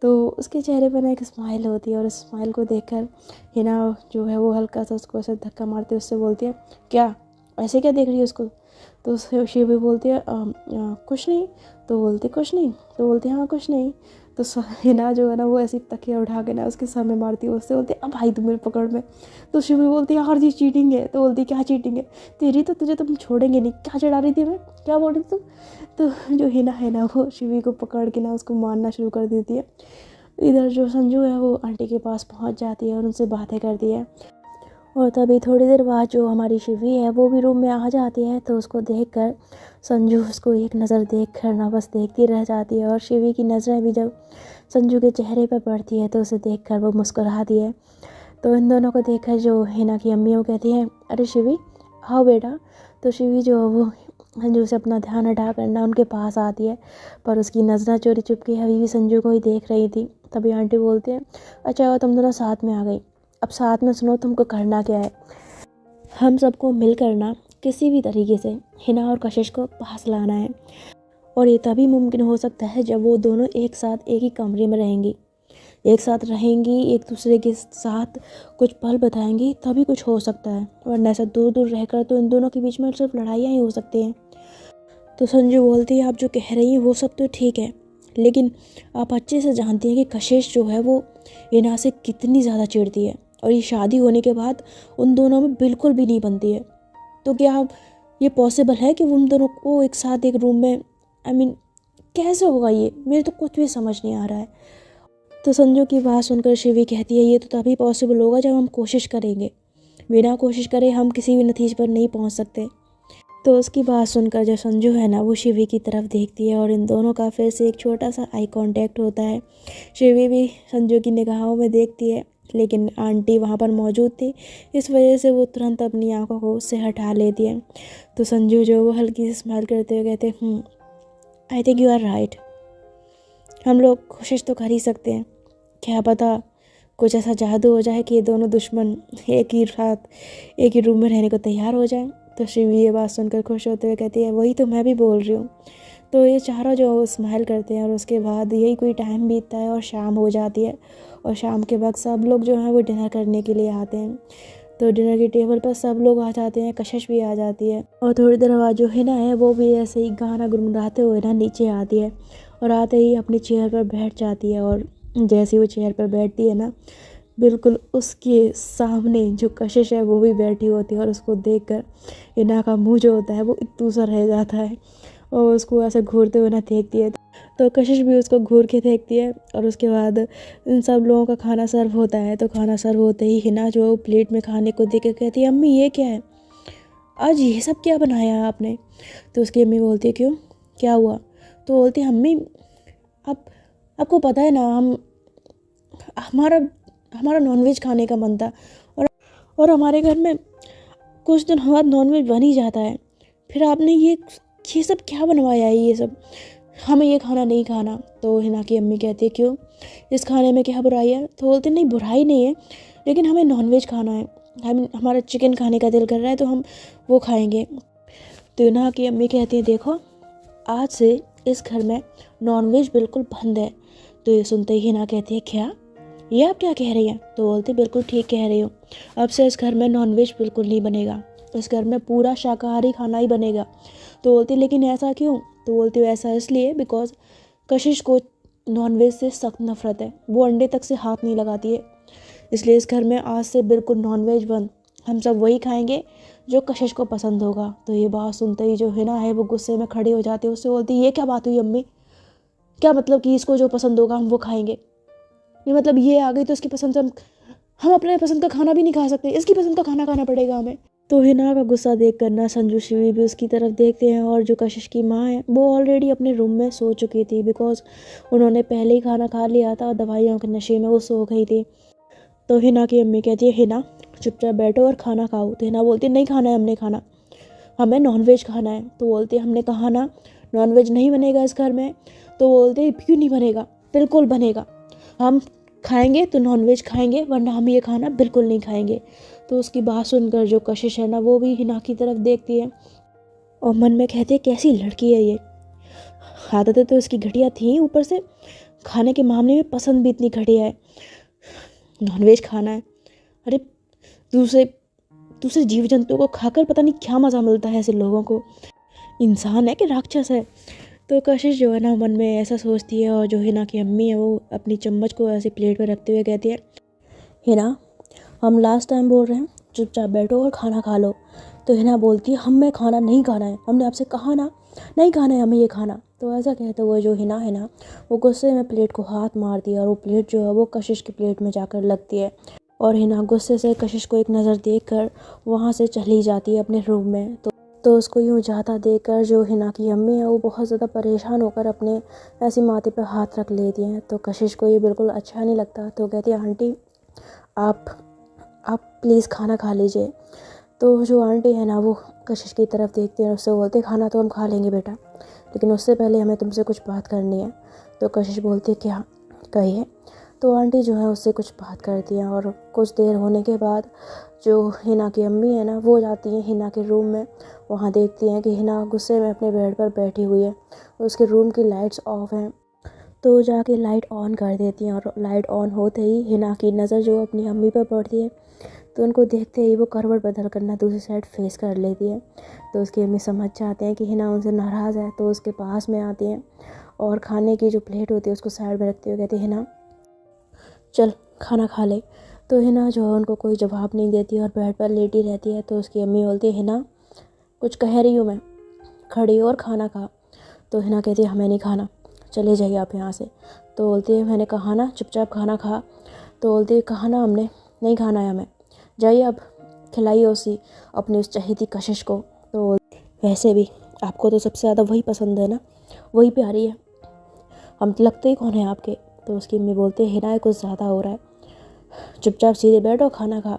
तो उसके चेहरे पर ना एक स्माइल होती है, और उस स्माइल को देखकर हिना जो है वो हल्का सा उसको ऐसे धक्का मारते उससे बोलती है क्या ऐसे क्या देख रही है उसको। तो उससे शिवी बोलती है कुछ नहीं। तो बोलती कुछ नहीं। तो बोलती हाँ कुछ नहीं। तो हिना जो है ना वो ऐसी तकिया उठा के ना उसके सर में मारती है, उससे बोलती है अब भाई तुम मेरे पकड़ में। तो शिवी बोलती है हर चीज़ चीटिंग है। तो बोलती क्या चीटिंग है तेरी, तो तुझे तुम छोड़ेंगे नहीं, क्या चढ़ा रही थी मैं, क्या बोल रही थी तुम। तो जो हिना है ना वो शिवी को पकड़ के ना उसको मारना शुरू कर देती है। इधर जो संजू है वो आंटी के पास पहुंच जाती है और उनसे बातें करती है। और तभी थोड़ी देर बाद जो हमारी शिवी है वो भी रूम में आ जाती है। तो उसको देखकर संजू उसको एक नज़र देखकर ना बस देखती रह जाती है, और शिवी की नज़रें भी जब संजू के चेहरे पर पड़ती है तो उसे देखकर वो मुस्कुराती है। तो इन दोनों को देखकर जो हिना की अम्मी वो कहती है अरे शिवी आओ बेटा। तो शिवी जो वो संजू से अपना ध्यान हटा कर ना उनके पास आती है, पर उसकी नज़रें चोरी चुपके अभी भी संजू को ही देख रही थी। तभी आंटी बोलती है अच्छा तुम दोनों साथ में आ गई, अब साथ में सुनो तुमको करना क्या है। हम सबको मिल करना किसी भी तरीके से हिना और कशिश को पास लाना है, और ये तभी मुमकिन हो सकता है जब वो दोनों एक साथ एक ही कमरे में रहेंगी, एक साथ रहेंगी, एक दूसरे के साथ कुछ पल बिताएंगी, तभी कुछ हो सकता है। वरना ऐसा दूर दूर रहकर तो इन दोनों के बीच में सिर्फ लड़ाइयाँ ही हो सकती हैं। तो संजू बोलती है आप जो कह रही हैं वो सब तो ठीक है, लेकिन आप अच्छे से जानती हैं कि कशिश जो है वो हिना से कितनी ज़्यादा चिढ़ती है, और ये शादी होने के बाद उन दोनों में बिल्कुल भी नहीं बनती है। तो क्या ये पॉसिबल है कि उन दोनों को एक साथ एक रूम में कैसे होगा ये, मेरे तो कुछ भी समझ नहीं आ रहा है। तो संजू की बात सुनकर शिवी कहती है ये तो तभी पॉसिबल होगा जब हम कोशिश करेंगे, बिना कोशिश करे हम किसी भी नतीजे पर नहीं पहुंच सकते। तो उसकी बात सुनकर जो संजू है ना वो शिवी की तरफ देखती है, और इन दोनों का फिर से एक छोटा सा आई कांटेक्ट होता है। शिवी भी संजू की निगाहों में देखती है, लेकिन आंटी वहाँ पर मौजूद थी, इस वजह से वो तुरंत अपनी आंखों को उससे हटा लेती है। तो संजू जो वो हल्की सी स्माइल करते हुए कहते I think you are right, हम लोग कोशिश तो कर ही सकते हैं, क्या पता कुछ ऐसा जादू हो जाए कि ये दोनों दुश्मन एक ही रात एक ही रूम में रहने को तैयार हो जाएं। तो शिवी ये बात सुनकर खुश होते हुए कहती है वही तो मैं भी बोल रही हूँ। तो ये चारों जो स्माइल करते हैं और उसके बाद यही कोई टाइम बीतता है और शाम हो जाती है। और शाम के वक्त सब लोग जो हैं वो डिनर करने के लिए आते हैं। तो डिनर की टेबल पर सब लोग आ जाते हैं, कशिश भी आ जाती है। और थोड़ी देर बाद जो हिना है वो भी ऐसे ही गाना गुनगुनाते हुए ना नीचे आती है और आते ही अपनी चेयर पर बैठ जाती है। और जैसे ही वो चेयर पर बैठती है ना, बिल्कुल उसके सामने जो कशिश है वो भी बैठी होती है। और उसको देखकर हिना का मुंह जो होता है वो इत्तू सा रह जाता है और उसको ऐसे घूरते हुए ना देखती है। तो कशिश भी उसको घूर के देखती है। और उसके बाद इन सब लोगों का खाना सर्व होता है। तो खाना सर्व होते ही हिना जो है वो प्लेट में खाने को देख के कहती है अम्मी ये क्या है, आज ये सब क्या बनाया है आपने। तो उसकी अम्मी बोलती है क्यों, क्या हुआ। तो बोलती है अम्मी आप आपको पता है ना हमारा हमारा नॉनवेज खाने का मन था और हमारे घर में कुछ दिन बाद नॉनवेज बन ही जाता है, फिर आपने ये सब क्या बनवाया है, ये सब हमें ये खाना नहीं खाना। तो हिना की अम्मी कहती है क्यों, इस खाने में क्या बुराई है। तो बोलते नहीं बुराई नहीं है, लेकिन हमें नॉनवेज खाना है, हमारा चिकन खाने का दिल कर रहा है तो हम वो खाएंगे। तो हिना की अम्मी कहती है देखो आज से इस घर में नॉनवेज बिल्कुल बंद है। तो ये सुनते ही हिना कहती है क्या, ये आप क्या कह रही हैं। तो बोलती बिल्कुल ठीक कह रही हो, अब से इस घर में नॉनवेज बिल्कुल नहीं बनेगा, इस घर में पूरा शाकाहारी खाना ही बनेगा। तो बोलती लेकिन ऐसा क्यों। तो बोलती ऐसा इसलिए बिकॉज कशिश को नॉनवेज से सख्त नफरत है, वो अंडे तक से हाथ नहीं लगाती है, इसलिए इस घर में आज से बिल्कुल नॉनवेज बंद, हम सब वही खाएंगे जो कशिश को पसंद होगा। तो ये बात सुनते ही जो हिना है वो गुस्से में खड़ी हो जाती है, उससे बोलती ये क्या बात हुई अम्मी, क्या मतलब कि इसको जो पसंद होगा हम वो खाएंगे, ये मतलब ये आ गई तो इसकी पसंद से हम अपने पसंद का खाना भी नहीं खा सकते, इसकी पसंद का खाना खाना पड़ेगा हमें। तो हिना का गुस्सा देख कर ना संजू शिवी भी उसकी तरफ देखते हैं। और जो कशिश की माँ है वो ऑलरेडी अपने रूम में सो चुकी थी बिकॉज उन्होंने पहले ही खाना खा लिया था और दवाइयों के नशे में वो सो गई थी। तो हिना की अम्मी कहती है हिना चुपचाप बैठो और खाना खाओ। तो हिना बोलती है नहीं खाना है हमने खाना, हमें नॉनवेज खाना है। तो बोलती है हमने कहा ना नॉनवेज नहीं बनेगा इस घर में। तो बोलते क्यों नहीं बनेगा, बिल्कुल बनेगा, हम खाएंगे तो नॉनवेज खाएंगे वरना हम ये खाना बिल्कुल नहीं खाएंगे। तो उसकी बात सुनकर जो कशिश है ना वो भी हिना की तरफ देखती है और मन में कहती है कैसी लड़की है ये, आदतें तो इसकी घटिया थी, ऊपर से खाने के मामले में पसंद भी इतनी घटिया है, नॉनवेज खाना है। अरे दूसरे दूसरे जीव जंतुओं को खाकर पता नहीं क्या मज़ा मिलता है ऐसे लोगों को, इंसान है कि राक्षस है। तो कशिश जो है ना मन में ऐसा सोचती है और जो हिना की अम्मी है वो अपनी चम्मच को ऐसे प्लेट पर रखते हुए कहती है हिना हम लास्ट टाइम बोल रहे हैं चुपचाप बैठो और खाना खा लो। तो हिना बोलती है हमें खाना नहीं खाना है, हमने आपसे कहा ना नहीं खाना है हमें ये खाना। तो ऐसा कहते हुए जो हिना है ना वो गुस्से में प्लेट को हाथ मारती है और वो प्लेट जो है वो कशिश की प्लेट में जाकर लगती है। और हिना गुस्से से कशिश को एक नज़र देखकर वहाँ से चली जाती है अपने रूम में। तो उसको यूँ जाता देखकर जो हिना की अम्मी है वो बहुत ज़्यादा परेशान होकर अपने ऐसी माथे पर हाथ रख लेती हैं। तो कशिश को ये बिल्कुल अच्छा नहीं लगता। तो कहती है आंटी आप प्लीज़ खाना खा लीजिए। तो जो आंटी है ना वो कशिश की तरफ देखती है, उससे बोलते खाना तो हम खा लेंगे बेटा, लेकिन उससे पहले हमें तुमसे कुछ बात करनी है। तो कशिश बोलती है क्या, कहिए। तो आंटी जो है उससे कुछ बात करती हैं और कुछ देर होने के बाद जो हिना की अम्मी है ना वो जाती हैं हिना के रूम में, वहाँ देखती हैं कि हिना गुस्से में अपने बेड पर बैठी हुई है, उसके रूम की लाइट्स ऑफ हैं। तो जाके लाइट ऑन कर देती हैं और लाइट ऑन होते ही हिना की नज़र जो अपनी अम्मी पर पड़ती है तो उनको देखते ही वो करवट बदल करना दूसरी साइड फेस कर लेती है। तो उसकी अम्मी समझ जाते हैं कि हिना उनसे नाराज़ है, तो उसके पास में आती हैं और खाने की जो प्लेट होती है उसको साइड में रखते हुए कहती है हिना चल खाना खा ले। तो हिना जो है उनको कोई जवाब नहीं देती और बेड पर लेटी रहती है। तो उसकी अम्मी बोलती है हिना कुछ कह रही हूँ मैं, खड़ी हो और खाना खा। तो हिना कहती है हमें नहीं खाना, चले जाइए आप यहाँ से। तो बोलती है मैंने कहा ना चुपचाप खाना खा। तो बोलती है कहा ना हमने नहीं खाना है हमें, जाइए अब खिलाइए उसी अपनी उस चहेती कशिश को। तो वैसे भी आपको तो सबसे ज़्यादा वही पसंद है ना, वही प्यारी है, हम लगते ही कौन है आपके। तो उसकी अम्मी बोलते हैं हिना कुछ ज़्यादा हो रहा है, चुपचाप सीधे बैठो खाना खा।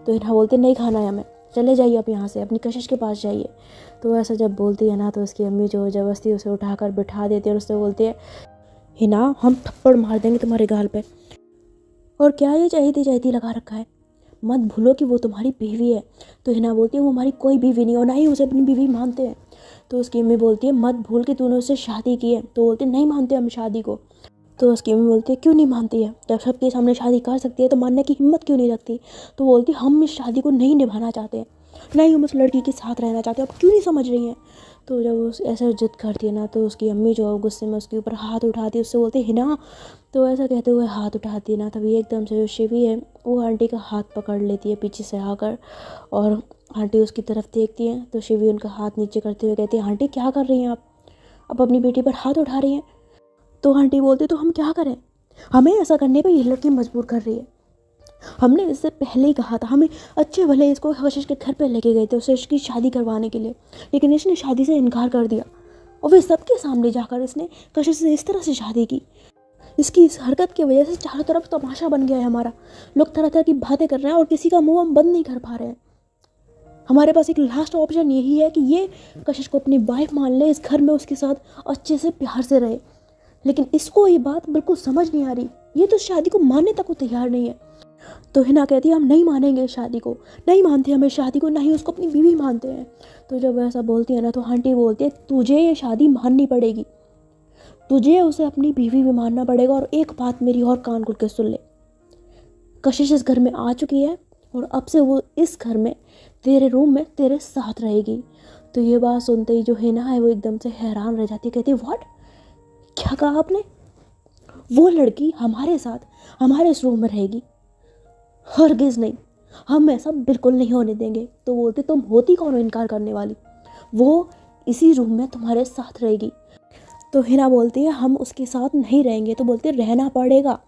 तो हिना बोलते नहीं खाना है हमें, चले जाइए आप यहाँ से, अपनी कशिश के पास जाइए। तो ऐसा जब बोलती है ना तो उसकी अम्मी जो ज़बरदस्ती उसे उठाकर बिठा देती है और उससे बोलती है हिना हम थप्पड़ मार देंगे तुम्हारे गाल पे, और क्या ये चहेती चहेती लगा रखा है, मत भूलो कि वो तुम्हारी बीवी है। तो हिना बोलती है वो हमारी कोई बीवी नहीं और ना ही उसे अपनी बीवी मानते हैं। तो उसकी अम्मी बोलती है मत भूल कि तूने उससे शादी की है। तो बोलती है नहीं मानते हम शादी को। तो उसकी अम्मी बोलती है क्यों नहीं मानती है, जब सबके सामने शादी कर सकती है तो मानने की हिम्मत क्यों नहीं रखती। तो बोलती हम इस शादी को नहीं निभाना चाहते, नहीं हम उस लड़की के साथ रहना चाहते, अब क्यों नहीं समझ रही हैं। तो जब वो ऐसे जिद करती है ना, तो उसकी अम्मी जो है गुस्से में उसके ऊपर हाथ उठाती है, उससे बोलती है हिना। तो ऐसा कहते हुए हाथ उठाती है ना, तभी एकदम से जो शिवी है वो आंटी का हाथ पकड़ लेती है पीछे से आकर, और आंटी उसकी तरफ देखती है। तो शिवी उनका हाथ नीचे करते हुए कहती है आंटी क्या कर रही हैं आप, अब अपनी बेटी पर हाथ उठा रही हैं। तो आंटी बोलती तो हम क्या करें, हमें ऐसा करने पे ये लड़की मजबूर कर रही है। हमने इससे पहले ही कहा था, हमें अच्छे भले इसको कशिश के घर पे लेके गए थे उसे इसकी शादी करवाने के लिए, लेकिन इसने शादी से इनकार कर दिया और फिर सबके सामने जाकर इसने कशिश से इस तरह से शादी की। इसकी इस हरकत की वजह से चारों तरफ तमाशा बन गया है हमारा, लोग तरह तरह की बातें कर रहे हैं और किसी का मुंह हम बंद नहीं कर पा रहे हैं। हमारे पास एक लास्ट ऑप्शन यही है कि ये कशिश को अपनी वाइफ मान ले, इस घर में उसके साथ अच्छे से प्यार से रहे, लेकिन इसको ये बात बिल्कुल समझ नहीं आ रही, ये तो शादी को मानने तक को तैयार नहीं है। तो हिना कहती है हम नहीं मानेंगे शादी को, नहीं मानते हमें शादी को, ना ही उसको अपनी बीवी मानते हैं। तो जब ऐसा बोलती है ना, तो आंटी बोलती है तुझे ये शादी माननी पड़ेगी, तुझे उसे अपनी बीवी भी मानना पड़ेगा। और एक बात मेरी और कान खोल के सुन ले, कशिश इस घर में आ चुकी है और अब से वो इस घर में तेरे रूम में तेरे साथ रहेगी। तो ये बात सुनते ही जो हिना है वो एकदम से हैरान रह जाती है, कहती है व्हाट, क्या कहा आपने, वो लड़की हमारे साथ हमारे इस रूम में रहेगी, हरगिज़ नहीं, हम ऐसा बिल्कुल नहीं होने देंगे। तो बोलते तुम होती कौन हो इनकार करने वाली, वो इसी रूम में तुम्हारे साथ रहेगी। तो हिना बोलती है हम उसके साथ नहीं रहेंगे। तो बोलते रहना पड़ेगा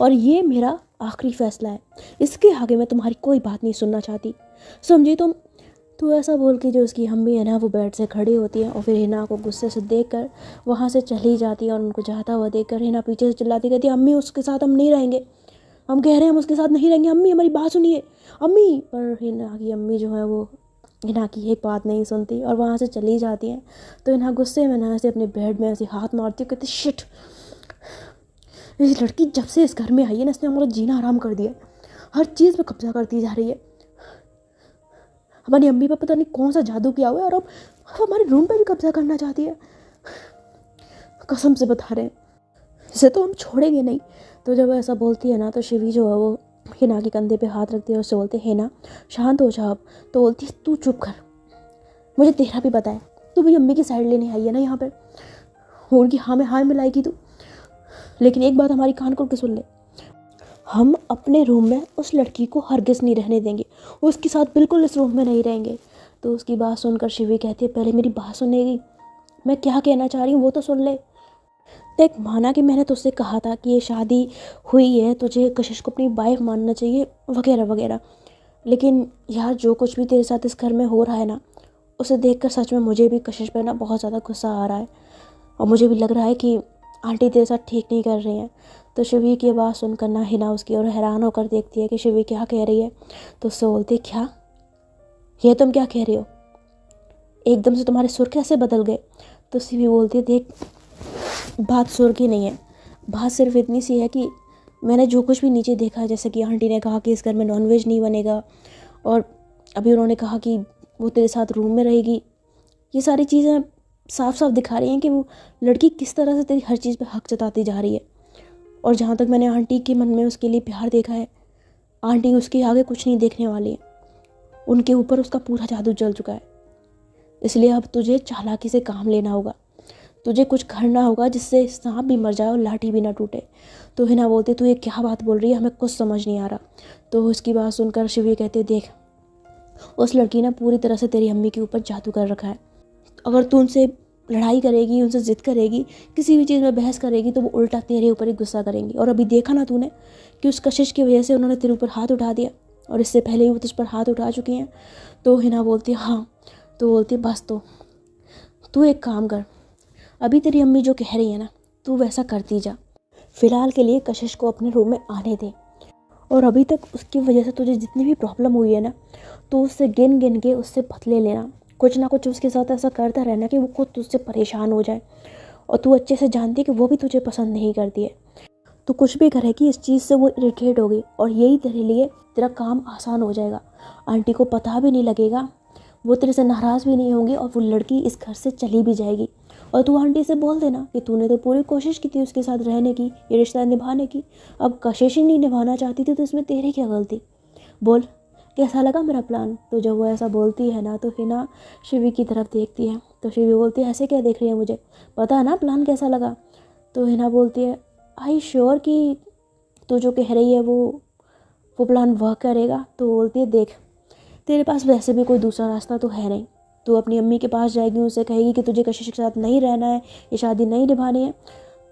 और ये मेरा आखिरी फैसला है, इसके आगे मैं तुम्हारी कोई बात नहीं सुनना चाहती, समझी तुम। तो ऐसा बोल के जो उसकी अम्मी है ना वो बेड से खड़ी होती है और फिर हिना को गुस्से से देखकर वहाँ से चली जाती है। और उनको जाता हुआ देखकर हिना पीछे से चिल्लाती कहती है अम्मी उसके साथ हम नहीं रहेंगे, हम कह रहे हैं हम उसके साथ नहीं रहेंगे, अम्मी हमारी बात सुनिए अम्मी। पर हिना की अम्मी जो है वो हिना की एक बात नहीं सुनती और वहाँ से चली जाती है। तो हिना गुस्से में ना ऐसे अपने बेड में ऐसे हाथ मारती है, कहती शिट, इस लड़की जब से इस घर में आई है ना इसने हमारा जीना आराम कर दिया, हर चीज़ पे कब्जा करती जा रही है, हमारी अम्मी पर पता नहीं कौन सा जादू किया हुआ है और अब हमारे रूम पे भी कब्जा करना चाहती है, कसम से बता रहे हैं इसे तो हम छोड़ेंगे नहीं। तो जब ऐसा बोलती है ना, तो शिवी जो है वो हिना के कंधे पे हाथ रखती है और उससे बोलते हैं हिना शांत हो जा अब। तो बोलती है तू चुप कर, मुझे तेरा भी पता है, तू भी अम्मी की साइड लेने आई है ना यहाँ पर, उनकी हाँ में हाँ मिलाएगी तू, लेकिन एक बात हमारी कान खोल के सुन ले, हम अपने रूम में उस लड़की को हरगिज़ नहीं रहने देंगे, उसके साथ बिल्कुल इस रूम में नहीं रहेंगे। तो उसकी बात सुनकर शिवी कहती है पहले मेरी बात सुनेगी, मैं क्या कहना चाह रही हूँ वो तो सुन ले। देख माना कि मैंने तुझसे कहा था कि ये शादी हुई है, तुझे कशिश को अपनी वाइफ मानना चाहिए वगैरह वगैरह, लेकिन यार जो कुछ भी तेरे साथ इस घर में हो रहा है ना, उसे देखकर सच में मुझे भी कशिश पर ना बहुत ज़्यादा गुस्सा आ रहा है और मुझे भी लग रहा है कि आंटी तेरे साथ ठीक नहीं कर रही हैं। तो शिवी की बात सुनकर ना हिना उसकी और हैरान होकर देखती है कि शिवी क्या कह रही है। तो उससे बोलती क्या, ये तुम क्या कह रही हो, एकदम से तुम्हारे सुर कैसे बदल गए। तो शिवी बोलती है देख बात सुर की नहीं है, बात सिर्फ इतनी सी है कि मैंने जो कुछ भी नीचे देखा है, जैसे कि आंटी ने कहा कि इस घर में नॉनवेज नहीं बनेगा और अभी उन्होंने कहा कि वो तेरे साथ रूम में रहेगी, ये सारी चीज़ें साफ साफ दिखा रही हैं कि वो लड़की किस तरह से तेरी हर चीज़ पे हक जताती जा रही है। और जहाँ तक मैंने आंटी के मन में उसके लिए प्यार देखा है, आंटी उसके आगे कुछ नहीं देखने वाली है, उनके ऊपर उसका पूरा जादू जल चुका है। इसलिए अब तुझे चालाकी से काम लेना होगा, तुझे कुछ करना होगा जिससे सांप भी मर जाए और लाठी भी ना टूटे। तो हिना बोलती तू ये क्या बात बोल रही है, हमें कुछ समझ नहीं आ रहा। तो उसकी बात सुनकर शिवी कहते देख उस लड़की ने पूरी तरह से तेरी अम्मी के ऊपर जादू कर रखा है, अगर तू उनसे लड़ाई करेगी, उनसे ज़िद करेगी, किसी भी चीज़ में बहस करेगी तो वो उल्टा तेरे ऊपर ही गुस्सा करेंगी। और अभी देखा ना तूने कि उस कशिश की वजह से उन्होंने तेरे ऊपर हाथ उठा दिया और इससे पहले भी वो तुझ पर हाथ उठा चुकी हैं। तो हिना बोलती है हाँ। तो बोलती है बस तो तू एक काम कर, अभी तेरी अम्मी जो कह रही है ना तू वैसा करती जा, फ़िलहाल के लिए कशिश को अपने रूम में आने दे, और अभी तक उसकी वजह से तुझे जितनी भी प्रॉब्लम हुई है ना तो उससे गिन गिन के उससे बदले लेना, कुछ ना कुछ उसके साथ ऐसा करता रहना कि वो खुद तुझसे परेशान हो जाए, और तू अच्छे से जानती है कि वो भी तुझे पसंद नहीं करती है। तो कुछ भी करेगी इस चीज़ से वो इरिटेट होगी और यही तेरे लिए तेरा काम आसान हो जाएगा। आंटी को पता भी नहीं लगेगा, वो तेरे से नाराज़ भी नहीं होंगी और वो लड़की इस घर से चली भी जाएगी। और तू आंटी से बोल देना कि तूने तो पूरी कोशिश की थी उसके साथ रहने की, ये रिश्ता निभाने की, अब कशिश ही नहीं निभाना चाहती थी तो इसमें तेरी क्या गलती, बोल कैसा लगा मेरा प्लान। तो जब वो ऐसा बोलती है ना तो हिना शिवी की तरफ देखती है। तो शिवी बोलती है ऐसे क्या देख रही है, मुझे पता है ना प्लान कैसा लगा। तो हिना बोलती है आई श्योर कि तू जो कह रही है वो प्लान वर्क करेगा। तो बोलती है देख तेरे पास वैसे भी कोई दूसरा रास्ता तो है नहीं, तू अपनी अम्मी के पास जाएगी, उनसे कहेगी कि तुझे कशिश के साथ नहीं रहना है, ये शादी नहीं निभानी है।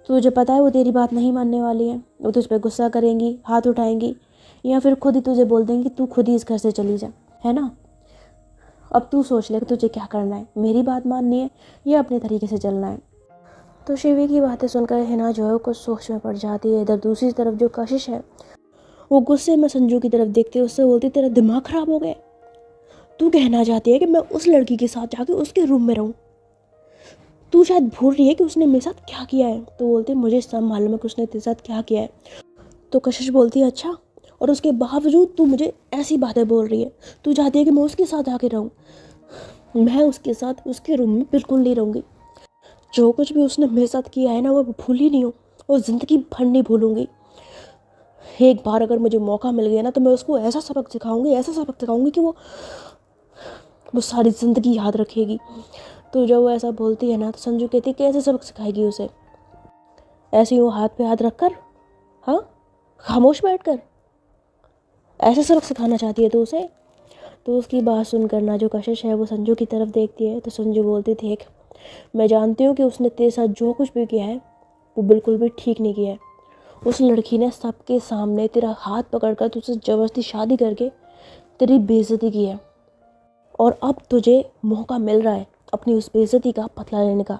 तुझे पता है वो तेरी बात नहीं मानने वाली है, वो तुझ पर गुस्सा करेंगी, हाथ उठाएंगी या फिर खुद ही तुझे बोल देंगी कि तू खुद ही इस घर से चली जा, है ना। अब तू सोच ले कि तुझे क्या करना है, मेरी बात माननी है या अपने तरीके से चलना है। तो शिवी की बातें सुनकर हिना जो है कुछ सोच में पड़ जाती है। इधर दूसरी तरफ जो कशिश है वो गुस्से में संजू की तरफ देखती है, उससे बोलती तेरा दिमाग खराब हो गया, तू कहना चाहती है कि मैं उस लड़की के साथ जाके उसके रूम में रहूं, तू शायद भूल रही है कि उसने मेरे साथ क्या किया है। तो बोलती मुझे सब मालूम है कि उसने तेरे साथ क्या किया है। तो कशिश बोलती है अच्छा, और उसके बावजूद तू मुझे ऐसी बातें बोल रही है, तू चाहती है कि मैं उसके साथ आके रहूं। मैं उसके साथ उसके रूम में बिल्कुल नहीं रहूंगी, जो कुछ भी उसने मेरे साथ किया है ना वो भूल ही नहीं हूँ, वो ज़िंदगी भर नहीं भूलूंगी। एक बार अगर मुझे मौका मिल गया ना तो मैं उसको ऐसा सबक सिखाऊंगी कि वो सारी ज़िंदगी याद रखेगी। तो जब वो ऐसा बोलती है ना तो संजू कहती है कैसे सबक सिखाएगी उसे, ऐसे ही वो हाथ पे हाथ रखकर, हाँ खामोश बैठकर ऐसे सबक सिखाना चाहती है तो उसे। तो उसकी बात सुनकर ना जो कशिश है वो संजू की तरफ देखती है। तो संजू बोलती देख मैं जानती हूँ कि उसने तेरे साथ जो कुछ भी किया है वो बिल्कुल भी ठीक नहीं किया है। उस लड़की ने सबके सामने तेरा हाथ पकड़कर तुझसे ज़बरदस्ती शादी करके तेरी बेइज्जती की है, और अब तुझे मौका मिल रहा है अपनी उस बेइज्जती का बदला लेने का,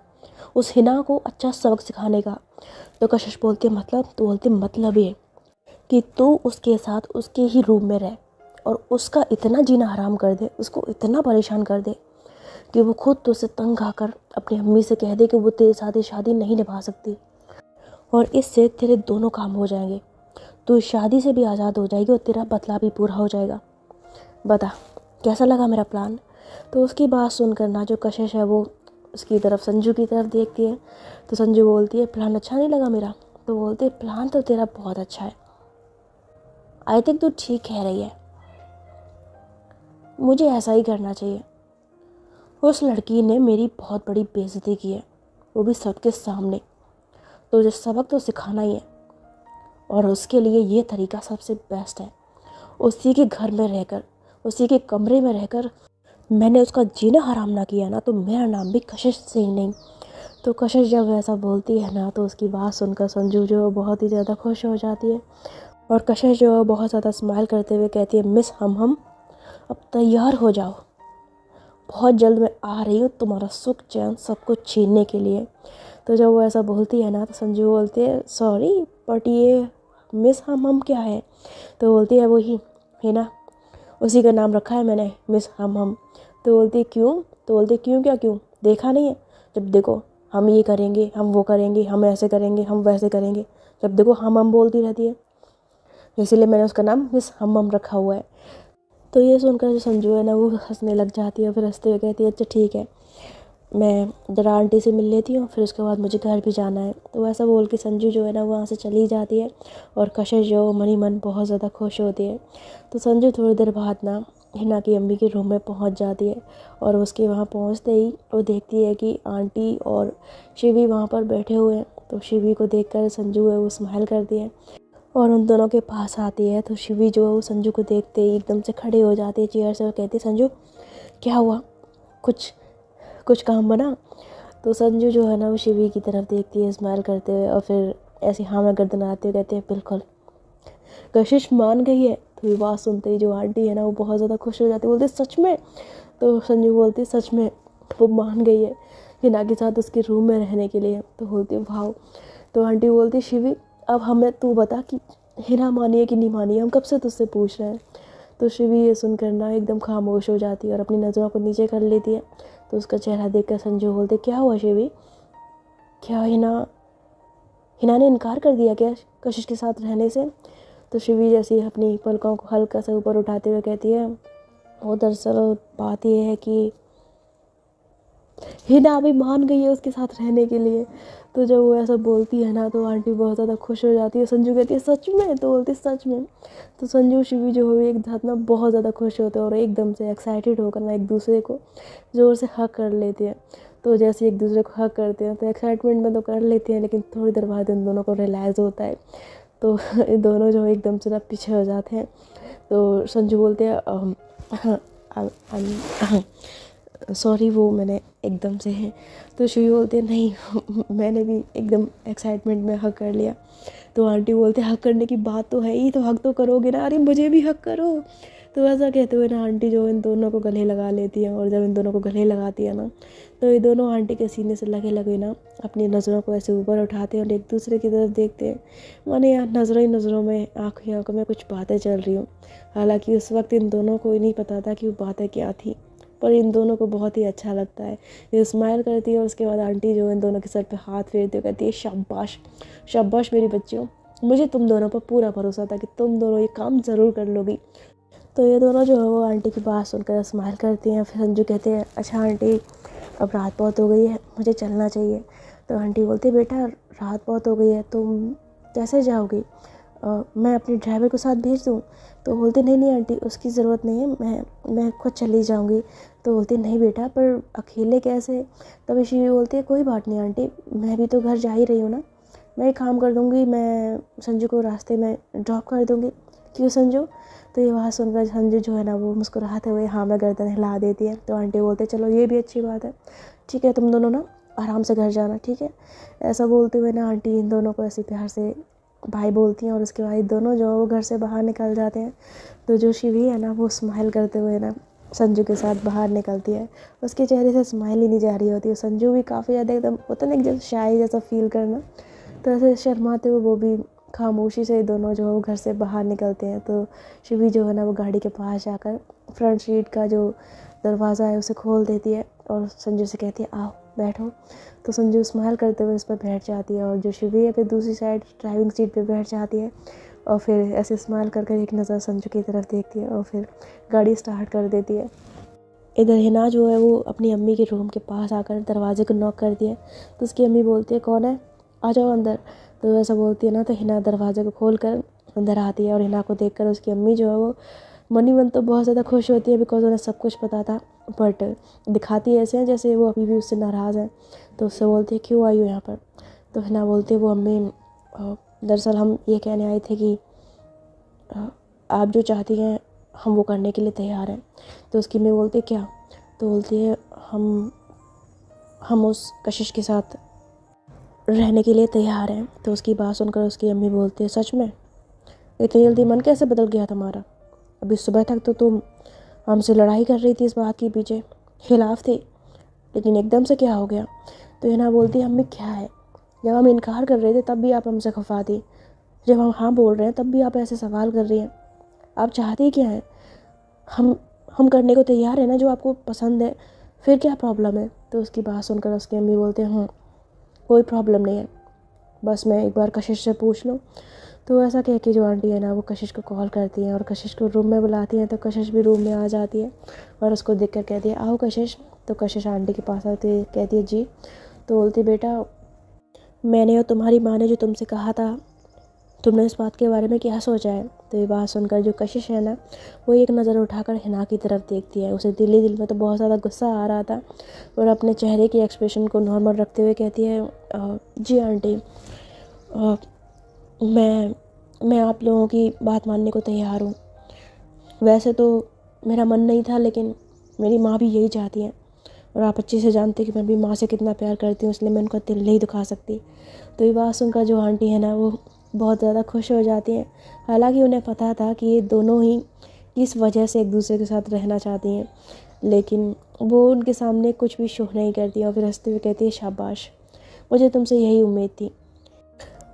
उस हिना को अच्छा सबक सिखाने का। तो कशिश बोलती है मतलब। तो बोलती मतलब ये कि तू उसके साथ उसके ही रूम में रह और उसका इतना जीना हराम कर दे, उसको इतना परेशान कर दे कि वो खुद तुझसे तंग आकर अपनी अम्मी से कह दे कि वो तेरे साथ शादी नहीं निभा सकती, और इससे तेरे दोनों काम हो जाएंगे, तू शादी से भी आज़ाद हो जाएगी और तेरा बदला भी पूरा हो जाएगा। बता कैसा लगा मेरा प्लान। तो उसकी बात सुनकर ना जो कशिश है वो उसकी तरफ संजू की तरफ देखती है। तो संजू बोलती है प्लान अच्छा नहीं लगा मेरा। तो बोलती है प्लान तो तेरा बहुत अच्छा है, आई थिंक तू ठीक कह रही है, मुझे ऐसा ही करना चाहिए। उस लड़की ने मेरी बहुत बड़ी बेइज्जती की है, वो भी सबके सामने, तो मुझे सबक तो सिखाना ही है, और उसके लिए ये तरीका सबसे बेस्ट है। उसी के घर में रहकर, उसी के कमरे में रहकर मैंने उसका जीना हराम ना किया ना तो मेरा नाम भी कशिश सिंह नहीं। तो कशिश जब ऐसा बोलती है ना तो उसकी बात सुनकर संजू जो है बहुत ही ज़्यादा खुश हो जाती है, और कशिश जो है बहुत ज़्यादा स्माइल करते हुए कहती है मिस हम अब तैयार हो जाओ, बहुत जल्द मैं आ रही हूँ तुम्हारा सुख चैन सब कुछ छीनने के लिए। तो जब वो ऐसा बोलती है ना तो संजू बोलती है सॉरी बट ये मिस हम क्या है। तो बोलती है वही है ना, उसी का नाम रखा है मैंने मिस हम। तो बोलती है क्यों। तो बोलती है क्यों क्या, क्यों देखा नहीं है, जब देखो हम ये करेंगे, हम वो करेंगे, हम ऐसे करेंगे, हम वैसे करेंगे, जब देखो हम बोलती रहती है, इसीलिए मैंने उसका नाम मिस हम रखा हुआ है। तो ये सुनकर जो संजू है ना वो हंसने लग जाती है, फिर हंसते हुए कहती है अच्छा ठीक है मैं ज़रा आंटी से मिल लेती हूँ, फिर उसके बाद मुझे घर भी जाना है। तो वैसा बोल के संजू जो है ना वहाँ से चली जाती है, और कशिश जो मनी मन बहुत ज़्यादा खुश होती है। तो संजू थोड़ी देर बाद ना हिना की अम्मी के रूम में पहुँच जाती है, और उसके वहाँ पहुँचते ही वो देखती है कि आंटी और शिवी वहाँ पर बैठे हुए हैं। तो शिवी को देखकर संजू है वो स्माइल करती है और उन दोनों के पास आती है। तो शिवी जो है वो संजू को देखते ही एकदम से खड़े हो जाती है चेयर से, और कहती है संजू क्या हुआ, कुछ काम बना। तो संजू जो है ना वो शिवी की तरफ देखती है स्माइल करते हुए, और फिर ऐसे हाँ में गर्दन आते हुए कहते हैं बिल्कुल कशिश मान गई है। तो ये बात सुनते ही जो आंटी है ना वो बहुत ज़्यादा खुश हो जाती है, बोलती सच में। तो संजू बोलती सच में वो मान गई है हिना के साथ उसके रूम में रहने के लिए। तो बोलती वाह। तो आंटी बोलती शिवी अब हमें तू बता कि हिना मानी है कि नहीं मानी है, हम कब से तुझसे पूछ रहे हैं। तो शिवी ये सुनकर ना एकदम खामोश हो जाती है और अपनी नज़रों को नीचे कर लेती है। तो उसका चेहरा देखकर संजू बोलते क्या हुआ शिवी, क्या हिना हिना ने इनकार कर दिया क्या कशिश के साथ रहने से? तो शिवी जैसी अपनी पलकों को हल्का सा ऊपर उठाते हुए कहती है, वो दरअसल बात ये है कि हिना अभी मान गई है उसके साथ रहने के लिए। तो जब वो ऐसा बोलती है ना तो आंटी बहुत ज़्यादा खुश हो जाती है। संजू कहती है सच में? तो बोलती है सच में। तो संजू शिवी जो है एक साथ ना बहुत ज़्यादा खुश होते हैं और एकदम से एक्साइटेड होकर ना एक दूसरे को ज़ोर से हक कर लेते हैं। तो जैसे एक दूसरे को हक करते हैं तो एक्साइटमेंट में तो कर लेते हैं, लेकिन थोड़ी देर बाद इन दोनों को रियलाइज़ होता है। तो इन दोनों जो एकदम से ना पीछे हो जाते हैं। तो संजू बोलते हैं सॉरी वो मैंने एकदम से है। तो शिवी बोलते हैं नहीं मैंने भी एकदम एक्साइटमेंट में हक कर लिया। तो आंटी बोलते हैं हक करने की बात तो है ही, तो हक तो करोगे ना, अरे मुझे भी हक करो। तो ऐसा कहते हुए ना आंटी जो इन दोनों को गले लगा लेती है। और जब इन दोनों को गले लगाती है ना तो ये दोनों आंटी के सीने से लगे लगे ना अपनी नज़रों को ऐसे ऊपर उठाते हैं और एक दूसरे की तरफ देखते हैं। माने यार नज़रों ही नज़रों में, आँखों ही आँखों में कुछ बातें चल रही हों। हालांकि उस वक्त इन दोनों को ही नहीं पता था कि वो बातें क्या थी, पर इन दोनों को बहुत ही अच्छा लगता है। ये स्माइल करती है और उसके बाद आंटी जो इन दोनों के सर पे हाथ फेरती है, कहती है शाबाश शाबाश मेरी बच्चियों, मुझे तुम दोनों पर पूरा भरोसा था कि तुम दोनों ये काम ज़रूर कर लोगी। तो ये दोनों जो है वो आंटी की बात सुनकर स्माइल करती हैं। फिर संजू कहते हैं अच्छा आंटी अब रात बहुत हो गई है, मुझे चलना चाहिए। तो आंटी बोलती है बेटा रात बहुत हो गई है, तुम कैसे जाओगी? मैं अपने ड्राइवर को साथ भेज दूँ? तो बोलते नहीं नहीं आंटी उसकी ज़रूरत नहीं है, मैं खुद चली जाऊँगी। तो बोलती नहीं बेटा पर अकेले कैसे? तभी शिवी बोलती है कोई बात नहीं आंटी, मैं भी तो घर जा ही रही हूँ ना, मैं एक काम कर दूँगी, मैं संजू को रास्ते में ड्रॉप कर दूँगी। क्यों संजू? तो ये बात सुनकर संजू जो है ना वो मुस्कुराते हुए हाँ में गर्दन हिला देती है। तो आंटी बोलते चलो ये भी अच्छी बात है, ठीक है तुम दोनों ना आराम से घर जाना, ठीक है। ऐसा बोलते हुए ना आंटी इन दोनों को ऐसे प्यार से भाई बोलती हैं और उसके बाद दोनों जो वो घर से बाहर निकल जाते हैं। तो जो शिवी है ना वो स्माइल करते हुए ना संजू के साथ बाहर निकलती है। उसके चेहरे से स्माइल ही नहीं जा रही होती है। संजू भी काफ़ी ज़्यादा एकदम होता ना जैसे शाय जैसा फील करना, तो ऐसे शर्माते हुए वो भी खामोशी से दोनों जो है वो घर से बाहर निकलते हैं। तो शिवी जो है ना वो गाड़ी के पास जाकर फ्रंट सीट का जो दरवाज़ा है उसे खोल देती है और संजू से कहती है आओ बैठो। तो संजू स्माइल करते हुए उस पर बैठ जाती है और जो शिवी है फिर दूसरी साइड ड्राइविंग सीट पे बैठ जाती है और फिर ऐसे स्माइल कर एक नज़र संजू की तरफ देखती है और फिर गाड़ी स्टार्ट कर देती है। इधर हिना जो है वो अपनी अम्मी के रूम के पास आकर दरवाजे को नॉक करती है। तो उसकी अम्मी बोलती है कौन है, आ जाओ अंदर। तो ऐसा बोलती है ना तो हिना दरवाजे को खोल कर अंदर आती है और हिना को देखकर उसकी अम्मी जो है वो मनी मन तो बहुत ज़्यादा खुश होती है, बिकॉज उन्हें सब कुछ पता था, बट दिखाती ऐसे हैं जैसे वो अभी भी उससे नाराज़ है। तो उससे बोलती है क्यों आई हो यहाँ पर? तो हिना बोलती है वो अम्मी दरअसल हम ये कहने आए थे कि आप जो चाहती हैं हम वो करने के लिए तैयार हैं। तो उसकी अम्मी बोलती है क्या? तो बोलती है हम उस कशिश के साथ रहने के लिए तैयार हैं। तो उसकी बात सुनकर उसकी अम्मी बोलती है सच में? इतनी जल्दी मन कैसे बदल गया तुम्हारा? अभी सुबह तक तो तुम हमसे लड़ाई कर रही थी, इस बात के पीछे खिलाफ थी, लेकिन एकदम से क्या हो गया? तो हिना बोलती है अम्मी क्या है, जब हम इनकार कर रहे थे तब भी आप हमसे खफा थी, जब हम हाँ बोल रहे हैं तब भी आप ऐसे सवाल कर रही हैं, आप चाहती क्या हैं? हम करने को तैयार है ना जो आपको पसंद है, फिर क्या प्रॉब्लम है? तो उसकी बात सुनकर उसकी अम्मी बोलते हैं कोई प्रॉब्लम नहीं है, बस मैं एक बार कशिश से पूछ लूँ। तो ऐसा कह के जो आंटी है ना वो कशिश को कॉल करती हैं और कशिश को रूम में बुलाती हैं। तो कशिश भी रूम में आ जाती है और उसको देखकर कहती है आओ कशिश। तो कशिश आंटी के पास आती है, कहती है जी। तो बोलती बेटा मैंने और तुम्हारी माँ ने जो तुमसे कहा था, तुमने इस बात के बारे में क्या सोचा है? तो ये बात सुनकर जो कशिश है ना वो एक नज़र उठाकर हिना की तरफ देखती है। उसे दिल में तो बहुत ज़्यादा गुस्सा आ रहा था और अपने चेहरे की एक्सप्रेशन को नॉर्मल रखते हुए कहती है जी आंटी मैं आप लोगों की बात मानने को तैयार हूँ। वैसे तो मेरा मन नहीं था, लेकिन मेरी माँ भी यही चाहती है और आप अच्छे से जानते हैं कि मैं भी माँ से कितना प्यार करती हूँ, इसलिए मैं उनका दिल नहीं दुखा सकती। तो ये बात सुनकर जो आंटी है ना वो बहुत ज़्यादा खुश हो जाती हैं। हालांकि उन्हें पता था कि ये दोनों ही किस वजह से एक दूसरे के साथ रहना चाहती हैं, लेकिन वो उनके सामने कुछ भी शो नहीं करती और फिर हंसते हुए कहती है शाबाश, मुझे तुमसे यही उम्मीद थी।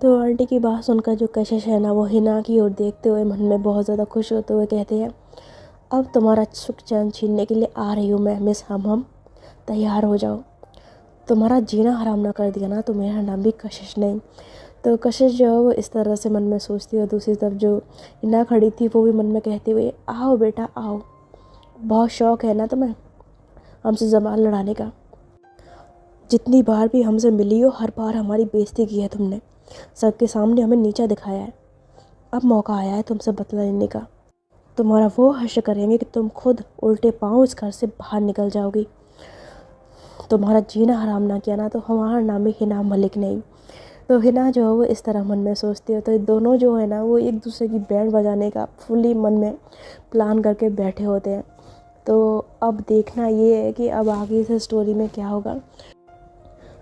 तो आंटी की बात सुनकर जो कशिश है ना वो हिना की ओर देखते हुए मन में बहुत ज़्यादा खुश होते हुए कहते हैं अब तुम्हारा सुख चैन छीनने के लिए आ रही हूँ मैं मिस हम तैयार हो जाओ। तुम्हारा जीना हराम ना कर दिया ना तो मेरा नाम भी कशिश नहीं। तो कशिश जो है वो इस तरह से मन में सोचती है, और दूसरी तरफ जो हिना खड़ी थी वो भी मन में कहते हुए, आओ बेटा आओ, बहुत शौक़ है ना तुम्हें हमसे ज़बान लड़ाने का। जितनी बार भी हमसे मिली हो हर बार हमारी बेइज्जती की है तुमने, सबके सामने हमें नीचा दिखाया है। अब मौका आया है तुमसे बदला लेने का। तुम्हारा वो हश्र करेंगे कि तुम खुद उल्टे पाँव इस घर से बाहर निकल जाओगी। तुम्हारा जीना हराम ना किया ना तो हमारा नाम ही हिना मलिक नहीं। तो हिना जो है वो इस तरह मन में सोचती है। तो ये दोनों जो है ना वो एक दूसरे की बैंड बजाने का फुली मन में प्लान करके बैठे होते हैं। तो अब देखना ये है कि अब आगे से स्टोरी में क्या होगा।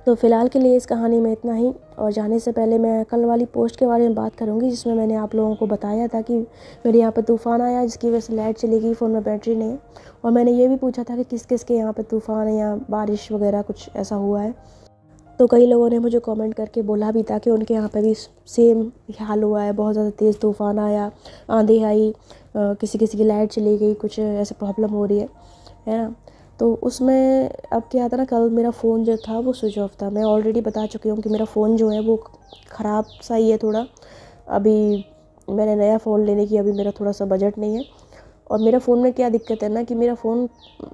तो फ़िलहाल के लिए इस कहानी में इतना ही, और जाने से पहले मैं कल वाली पोस्ट के बारे में बात करूंगी जिसमें मैंने आप लोगों को बताया था कि मेरे यहाँ पर तूफ़ान आया जिसकी वजह से लाइट चली गई, फ़ोन में बैटरी नहीं है। और मैंने ये भी पूछा था कि किस किस के यहाँ पर तूफ़ान है या बारिश वगैरह कुछ ऐसा हुआ है। तो कई लोगों ने मुझे कमेंट करके बोला भी था कि उनके यहाँ पे भी सेम हाल हुआ है, बहुत ज़्यादा तेज़ तूफ़ान आया, आंधी आई, किसी किसी की लाइट चली गई, कुछ ऐसे प्रॉब्लम हो रही है ना। तो उसमें अब क्या था ना, कल मेरा फ़ोन जो था वो स्विच ऑफ था। मैं ऑलरेडी बता चुकी हूँ कि मेरा फ़ोन जो है वो ख़राब सा ही है थोड़ा। अभी मैंने नया फ़ोन लेने की अभी मेरा थोड़ा सा बजट नहीं है। और मेरा फ़ोन में क्या दिक्कत है ना कि मेरा फ़ोन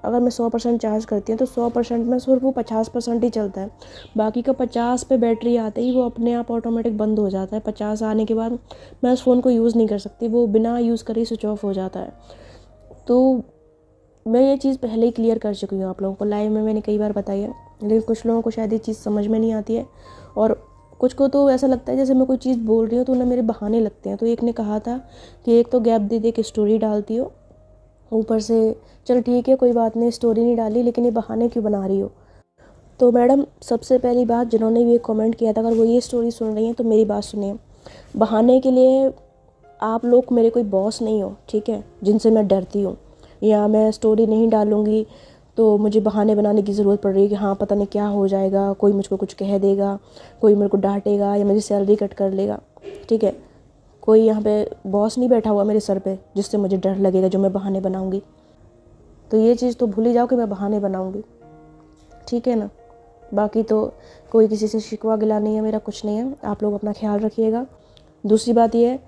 अगर मैं 100% चार्ज करती हूँ तो 100% में सिर्फ वो 50% ही चलता है। बाकी का 50 पे बैटरी आते ही वो अपने आप ऑटोमेटिक बंद हो जाता है। 50 आने के बाद मैं उस फ़ोन को यूज़ नहीं कर सकती, वो बिना यूज़ करे स्विच ऑफ हो जाता है। तो मैं ये चीज़ पहले ही क्लियर कर चुकी हूँ आप लोगों को, लाइव में मैंने कई बार बताई है। लेकिन कुछ लोगों को शायद ये चीज़ समझ में नहीं आती है, और कुछ को तो ऐसा लगता है जैसे मैं कोई चीज़ बोल रही हूँ तो उन्हें मेरे बहाने लगते हैं। तो एक ने कहा था कि एक तो गैप दे दे के स्टोरी डालती हो, ऊपर से चल ठीक है कोई बात नहीं स्टोरी नहीं डाली लेकिन ये बहाने क्यों बना रही हो। तो मैडम सबसे पहली बात, जिन्होंने भी ये कमेंट किया था, अगर वो ये स्टोरी सुन रही हैं तो मेरी बात सुनिए। बहाने के लिए आप लोग मेरे कोई बॉस नहीं हो, ठीक है, जिनसे मैं डरती हूँ या मैं स्टोरी नहीं डालूँगी तो मुझे बहाने बनाने की ज़रूरत पड़ रही है कि हाँ पता नहीं क्या हो जाएगा, कोई मुझको कुछ कह देगा, कोई मेरे को डांटेगा या मेरी सैलरी कट कर लेगा। ठीक है, कोई यहाँ पे बॉस नहीं बैठा हुआ मेरे सर पे जिससे मुझे डर लगेगा जो मैं बहाने बनाऊँगी। तो ये चीज़ तो भूल ही जाओ कि मैं बहाने बनाऊँगी, ठीक है ना। बाकी तो कोई किसी से शिकवा गिला नहीं है मेरा, कुछ नहीं है। आप लोग अपना ख्याल रखिएगा। दूसरी बात ये है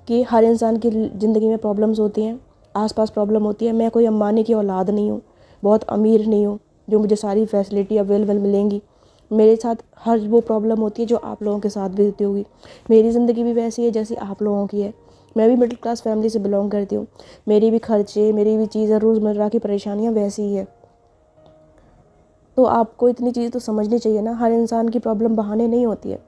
कि हर इंसान की ज़िंदगी में प्रॉब्लम्स होती हैं, आसपास प्रॉब्लम होती है। मैं कोई अंबानी की औलाद नहीं हूँ, बहुत अमीर नहीं हूँ जो मुझे सारी फैसिलिटी अवेलेबल मिलेंगी। मेरे साथ हर वो प्रॉब्लम होती है जो आप लोगों के साथ भी होती होगी। मेरी ज़िंदगी भी वैसी है जैसी आप लोगों की है। मैं भी मिडिल क्लास फैमिली से बिलोंग करती हूँ। मेरी भी खर्चे, मेरी भी चीज़ें, रोज़मर्रा की परेशानियाँ वैसी ही है। तो आपको इतनी चीज़ तो समझनी चाहिए ना, हर इंसान की प्रॉब्लम बहाने नहीं होती है।